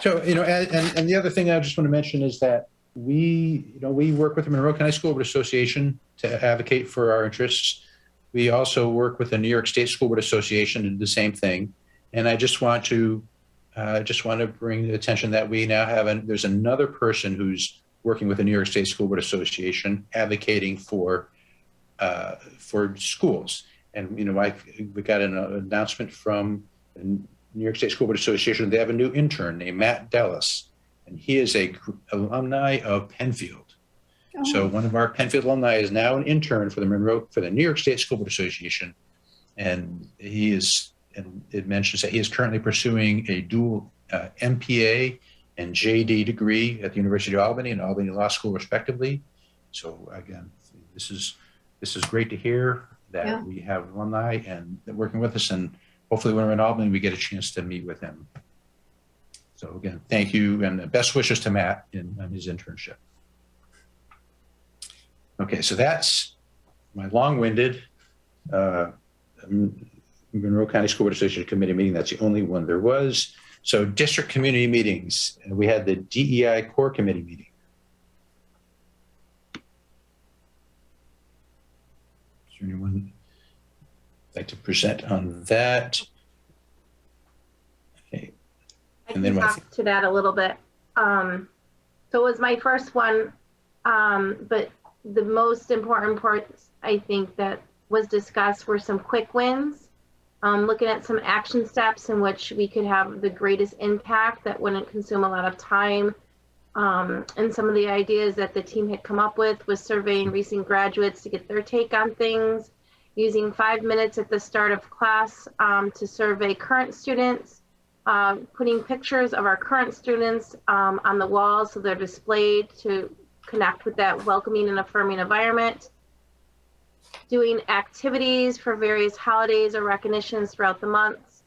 So, and the other thing I just want to mention is that we work with the Monroe County School Board Association to advocate for our interests. We also work with the New York State School Board Association to do the same thing. And I just want to bring the attention that we now have, there's another person who's working with the New York State School Board Association advocating for schools. And, we got an announcement from the New York State School Board Association. They have a new intern named Matt Dallas, and he is a alumni of Penfield. Oh. So one of our Penfield alumni is now an intern for the New York State School Board Association. And it mentions that he is currently pursuing a dual MPA and JD degree at the University of Albany and Albany Law School, respectively. So again, this is great to hear that we have alumni and working with us, and hopefully when we're in Albany, we get a chance to meet with him. So again, thank you, and best wishes to Matt on his internship. Okay, so that's my long-winded Monroe County School Board Association Committee meeting. That's the only one there was. So district community meetings, and we had the DEI Core Committee meeting. Is there anyone like to present on that? Okay. And then talk to that a little bit. So it was my first one, but the most important parts I think that was discussed were some quick wins. Looking at some action steps in which we could have the greatest impact that wouldn't consume a lot of time. And some of the ideas that the team had come up with was surveying recent graduates to get their take on things, using 5 minutes at the start of class to survey current students, putting pictures of our current students on the walls so they're displayed to connect with that welcoming and affirming environment. Doing activities for various holidays or recognitions throughout the months,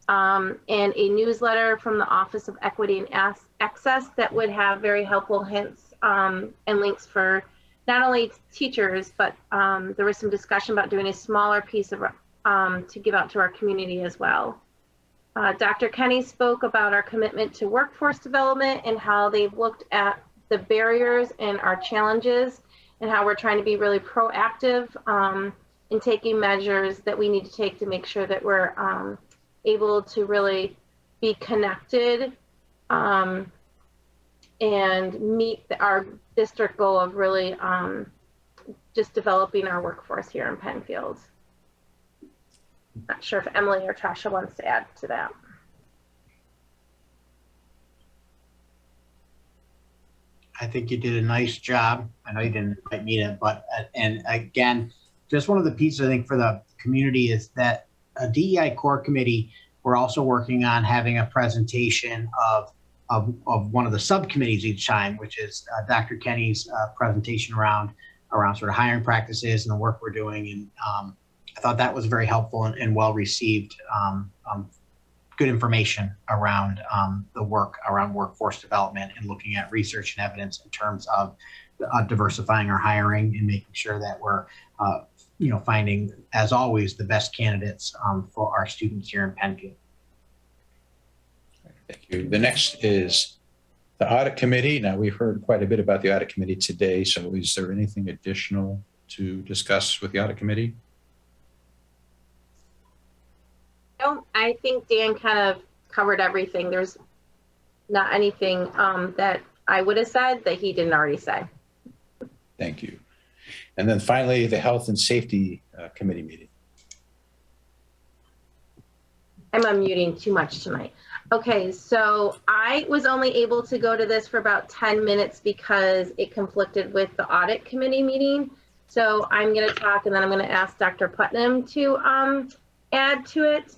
and a newsletter from the Office of Equity and Access that would have very helpful hints and links for not only teachers, but there was some discussion about doing a smaller piece of to give out to our community as well. Dr. Kenny spoke about our commitment to workforce development and how they've looked at the barriers and our challenges, and how we're trying to be really proactive in taking measures that we need to take to make sure that we're able to really be connected and meet our district goal of really just developing our workforce here in Penfield. Not sure if Emily or Tasha wants to add to that. I think you did a nice job. I know you didn't invite me to, but, and again, just one of the pieces I think for the community is that a DEI core committee, we're also working on having a presentation of one of the subcommittees each time, which is Dr. Kenny's presentation around sort of hiring practices and the work we're doing. And I thought that was very helpful and well received. Good information around the work around workforce development and looking at research and evidence in terms of diversifying our hiring and making sure that we're finding, as always, the best candidates for our students here in Penfield. Thank you. The next is the audit committee. Now, we've heard quite a bit about the audit committee today. So is there anything additional to discuss with the audit committee? I think Dan kind of covered everything. There's not anything that I would have said that he didn't already say. Thank you. And then finally, the health and safety committee meeting. I'm unmuting too much tonight. Okay, so I was only able to go to this for about 10 minutes because it conflicted with the audit committee meeting. So I'm going to talk and then I'm going to ask Dr. Putnam to add to it.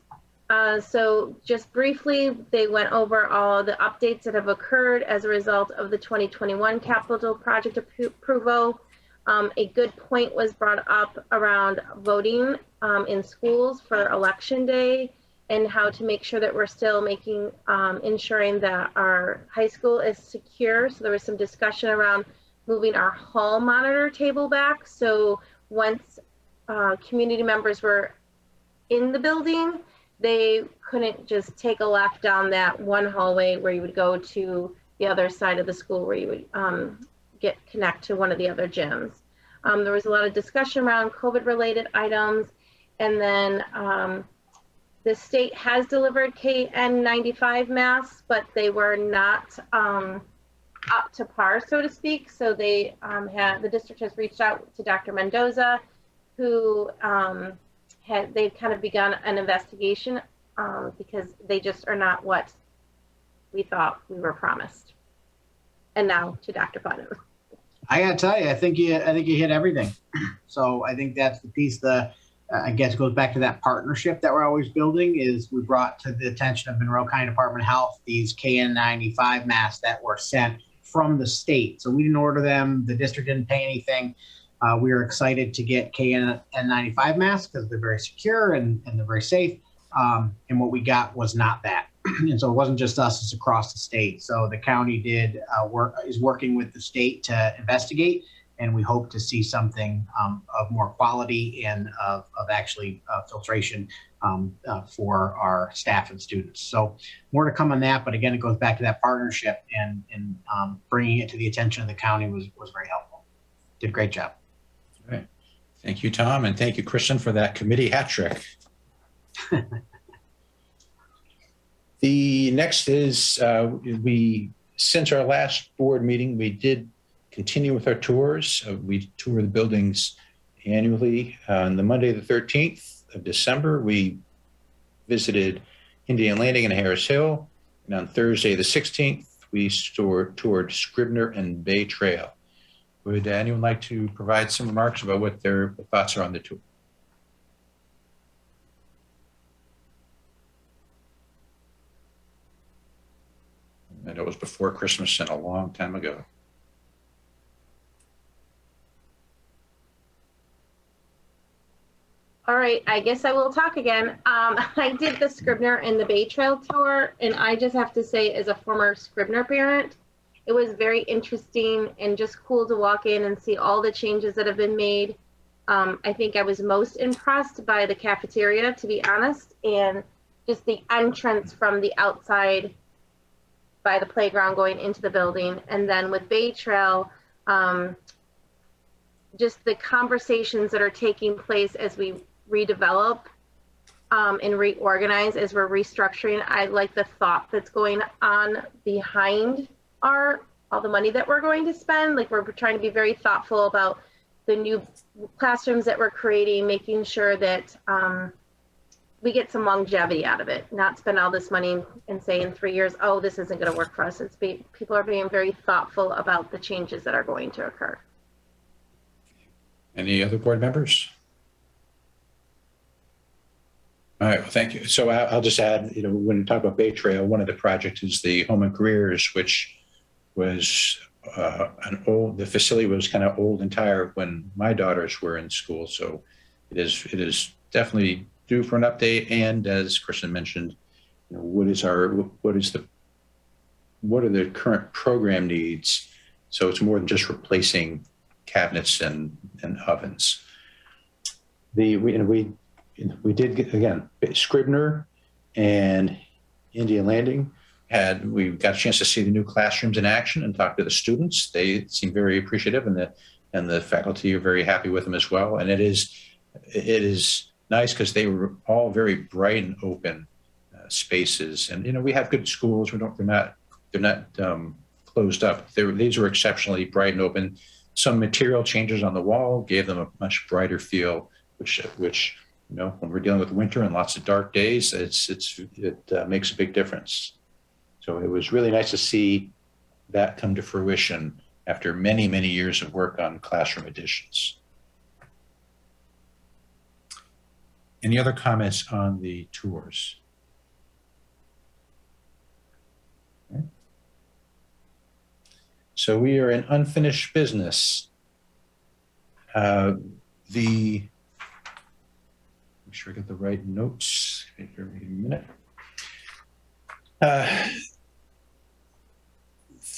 So just briefly, they went over all the updates that have occurred as a result of the 2021 capital project approval. A good point was brought up around voting in schools for election day and how to make sure that we're still ensuring that our high school is secure. So there was some discussion around moving our hall monitor table back. So once community members were in the building, they couldn't just take a left down that one hallway where you would go to the other side of the school where you would connect to one of the other gyms. There was a lot of discussion around COVID-related items. And then the state has delivered KN95 masks, but they were not up to par, so to speak. So the district has reached out to Dr. Mendoza, who they've kind of begun an investigation because they just are not what we thought we were promised. And now to Dr. Putnam. I gotta tell you, I think you hit everything. So I think that's the piece that I guess goes back to that partnership that we're always building. Is we brought to the attention of Monroe County Department of Health these KN95 masks that were sent from the state. So we didn't order them. The district didn't pay anything. We are excited to get KN95 masks because they're very secure and they're very safe. And what we got was not that. And so it wasn't just us, it's across the state. So the county is working with the state to investigate, and we hope to see something of more quality and of actually filtration for our staff and students. So more to come on that, but again, it goes back to that partnership and bringing it to the attention of the county was very helpful. Did a great job. All right. Thank you, Tom, and thank you, Kristen, for that committee hat trick. The next is since our last board meeting, we did continue with our tours. We tour the buildings annually. On the Monday, the 13th of December, we visited Indian Landing and Harris Hill. And on Thursday, the 16th, we toured Scribner and Bay Trail. Would anyone like to provide some remarks about what their thoughts are on the tour? I know it was before Christmas and a long time ago. All right, I guess I will talk again. I did the Scribner and the Bay Trail tour, and I just have to say, as a former Scribner parent, it was very interesting and just cool to walk in and see all the changes that have been made. I think I was most impressed by the cafeteria, to be honest, and just the entrance from the outside by the playground going into the building. And then with Bay Trail, just the conversations that are taking place as we redevelop and reorganize, as we're restructuring. I like the thought that's going on behind all the money that we're going to spend. Like, we're trying to be very thoughtful about the new classrooms that we're creating, making sure that we get some longevity out of it, not spend all this money and say in 3 years, oh, this isn't going to work for us. People are being very thoughtful about the changes that are going to occur. Any other board members? All right, well, thank you. So I'll just add, when we talk about Bay Trail, one of the projects is the Home and Careers, which was the facility was kind of old and tired when my daughters were in school. So it is definitely due for an update. And as Kristen mentioned, what are the current program needs? So it's more than just replacing cabinets and ovens. We did again, Scribner and Indian Landing we got a chance to see the new classrooms in action and talk to the students. They seem very appreciative, and the faculty are very happy with them as well. And it is nice because they were all very bright and open spaces. And we have good schools. They're not closed up. These were exceptionally bright and open. Some material changes on the wall gave them a much brighter feel, which when we're dealing with winter and lots of dark days, it makes a big difference. So it was really nice to see that come to fruition after many, many years of work on classroom additions. Any other comments on the tours? Okay. So we are in unfinished business. Make sure I get the right notes. Give me a minute.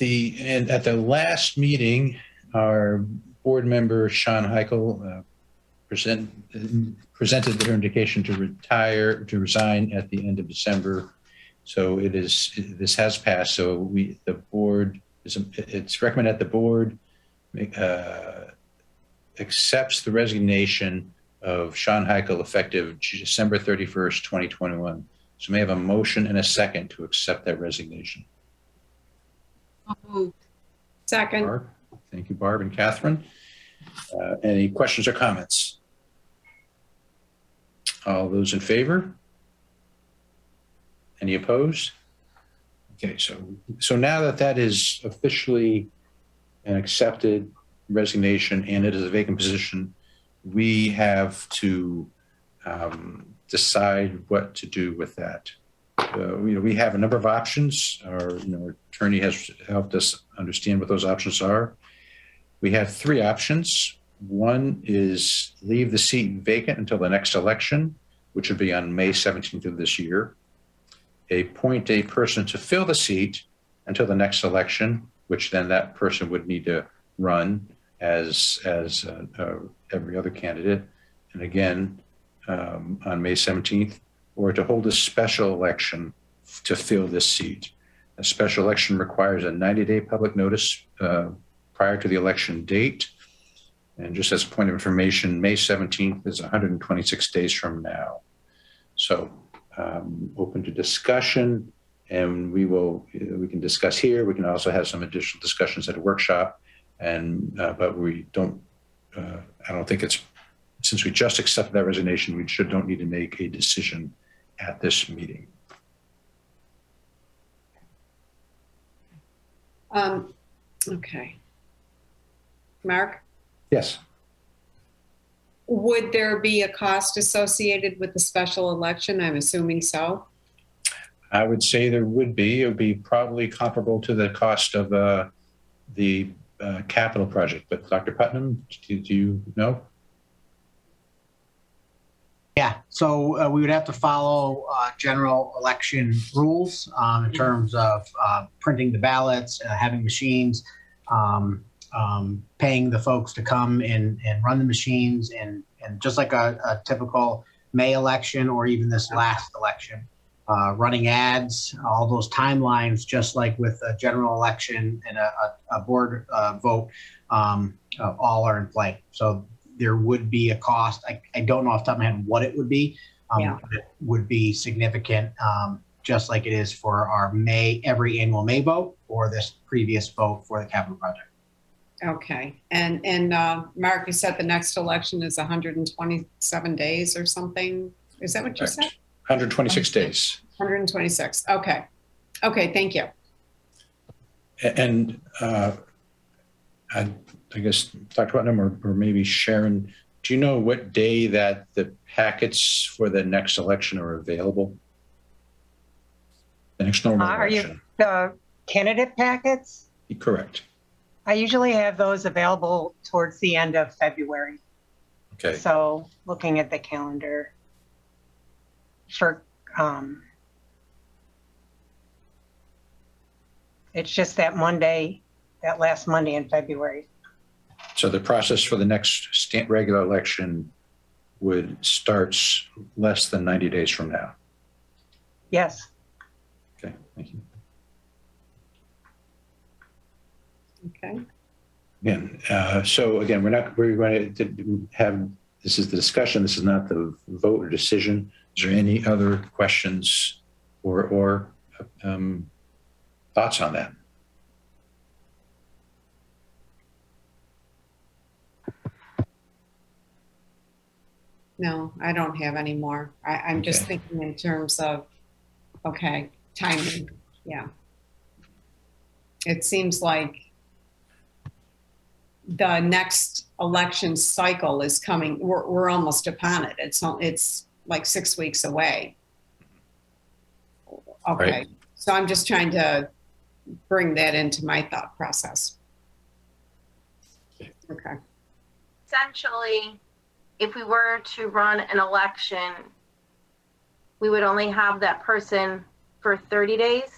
And at the last meeting, our board member, Sean Heichel, presented their indication to resign at the end of December. So this has passed. So it's recommended that the board accepts the resignation of Sean Heichel effective December 31st, 2021. So may I have a motion and a second to accept that resignation? Second. Barb. Thank you, Barb and Catherine. Any questions or comments? All those in favor? Any opposed? Okay, so now that is officially an accepted resignation and it is a vacant position, we have to decide what to do with that. We have a number of options. Our attorney has helped us understand what those options are. We have three options. One is leave the seat vacant until the next election, which would be on May 17th of this year. Appoint a person to fill the seat until the next election, which then that person would need to run as every other candidate, and again on May 17th, or to hold a special election to fill this seat. A special election requires a 90-day public notice prior to the election date. And just as a point of information, May 17th is 126 days from now. So open to discussion, and we can discuss here. We can also have some additional discussions at a workshop. But we don't, I don't think since we just accepted that resignation, we don't need to make a decision at this meeting. Okay. Mark, Yes. would there be a cost associated with the special election? I'm assuming so. I would say there would be. It would be probably comparable to the cost of the capital project. But Dr. Putnam, do you know? Yeah, so we would have to follow general election rules in terms of printing the ballots, having machines, paying the folks to come and run the machines, and just like a typical May election or even this last election, running ads, all those timelines, just like with a general election and a board vote, all are in play. So there would be a cost. I don't know off the top of my head what it would be. But it would be significant, just like it is for our every annual May vote or this previous vote for the capital project. Okay. And Mark, you said the next election is 127 days or something. Is that what you said? 126 days. 126. Okay. Okay. Thank you. And I guess Dr. Putnam or maybe Sharon, do you know what day that the packets for the next election are available? The next normal election. Are you the candidate packets? Correct. I usually have those available towards the end of February. Okay. So looking at the calendar for, it's just that last Monday in February. So the process for the next regular election starts less than 90 days from now. Yes. Okay, thank you. Okay. Again, so again, we're going to have, this is the discussion. This is not the vote or decision. Is there any other questions or thoughts on that? No, I don't have any more. I'm just thinking in terms of, okay, timing. Yeah. it seems like the next election cycle is coming. We're almost upon it. It's like 6 weeks away. Okay. Right. So I'm just trying to bring that into my thought process. Okay. Essentially, if we were to run an election, we would only have that person for 30 days.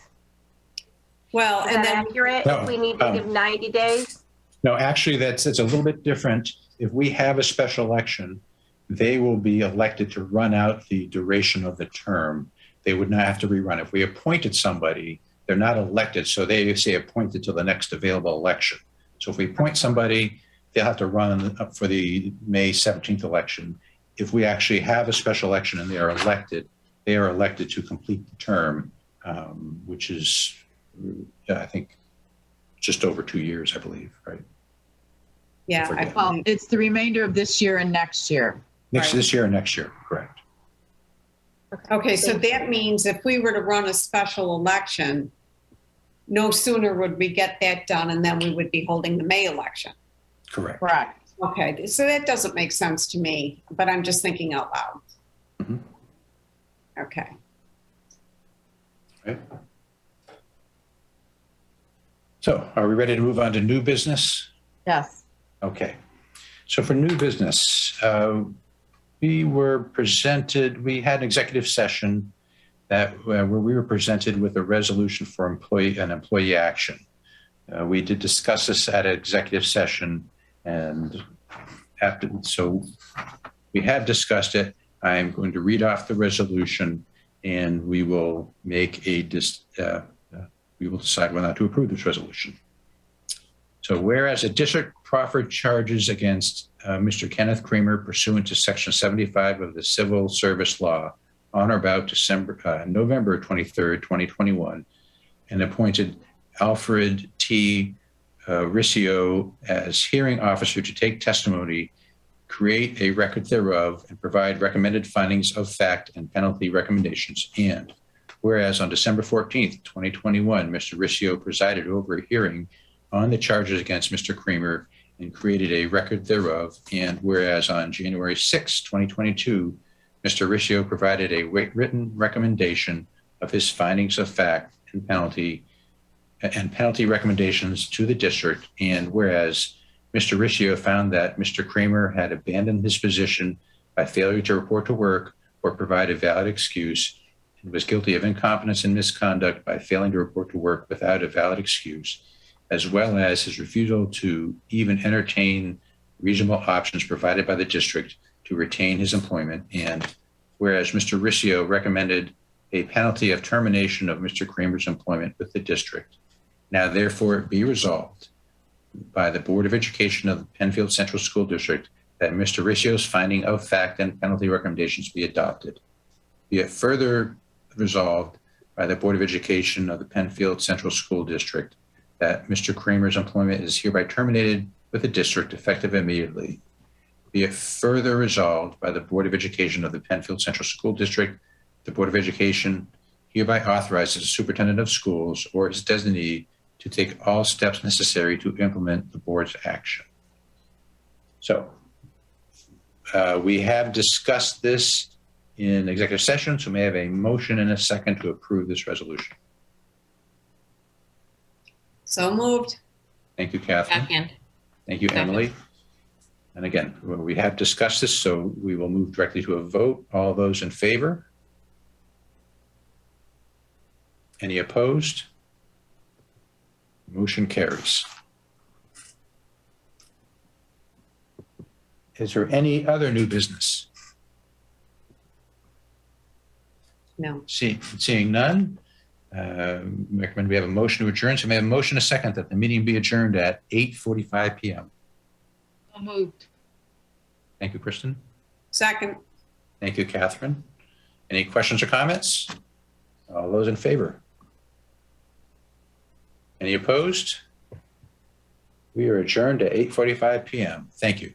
Well, Is and that then accurate? No, If we need to give 90 days? No, actually, it's a little bit different. If we have a special election, they will be elected to run out the duration of the term. They would not have to rerun. If we appointed somebody, they're not elected, so they say appointed till the next available election. So if we appoint somebody, they'll have to run up for the May 17th election. If we actually have a special election and they are elected to complete the term, which is, I think, just over 2 years, I believe, right? yeah, Well, it's the remainder of this year and next year. This year and next year, correct. okay. So that means if we were to run a special election, no sooner would we get that done, and then we would be holding the May election. Correct. Correct. Okay, so that doesn't make sense to me, but I'm just thinking out loud. Mhm. Okay. Right. So are we ready to move on to new business? Yes. Okay. So for new business, we had an executive session where we were presented with a resolution for employee action. We did discuss this at an executive session, and so we have discussed it. I'm going to read off the resolution, and we will make we will decide whether or not to approve this resolution. So whereas a district proffered charges against Mr. Kenneth Creamer pursuant to Section 75 of the Civil Service Law on or about November 23rd, 2021, and appointed Alfred T. Riccio as hearing officer to take testimony, create a record thereof, and provide recommended findings of fact and penalty recommendations. And whereas on December 14th, 2021, Mr. Riccio presided over a hearing on the charges against Mr. Creamer and created a record thereof. And whereas on January 6, 2022, Mr. Riccio provided a written recommendation of his findings of fact and penalty recommendations to the district. And whereas Mr. Riccio found that Mr. Creamer had abandoned his position by failure to report to work or provide a valid excuse, and was guilty of incompetence and misconduct by failing to report to work without a valid excuse, as well as his refusal to even entertain reasonable options provided by the district to retain his employment. And whereas Mr. Riccio recommended a penalty of termination of Mr. Creamer's employment with the district, now therefore it be resolved by the Board of Education of the Penfield Central School District that Mr. Riccio's finding of fact and penalty recommendations be adopted. Be it further resolved by the Board of Education of the Penfield Central School District that Mr. Creamer's employment is hereby terminated with the district effective immediately. Be it further resolved by the Board of Education of the Penfield Central School District, the Board of Education hereby authorizes the superintendent of schools or his designee to take all steps necessary to implement the board's action. So we have discussed this in executive session, so may I have a motion and a second to approve this resolution. So moved. Thank you, Catherine. Second. Thank you, Emily. And again, we have discussed this, so we will move directly to a vote. All those in favor? Any opposed? Motion carries. Is there any other new business? No. Seeing none, recommend we have a motion to adjourn. So may I have a motion a second that the meeting be adjourned at 8:45 p.m. So moved. Thank you, Kristen. Second. Thank you, Catherine. Any questions or comments? All those in favor? Any opposed? We are adjourned at 8:45 p.m. Thank you.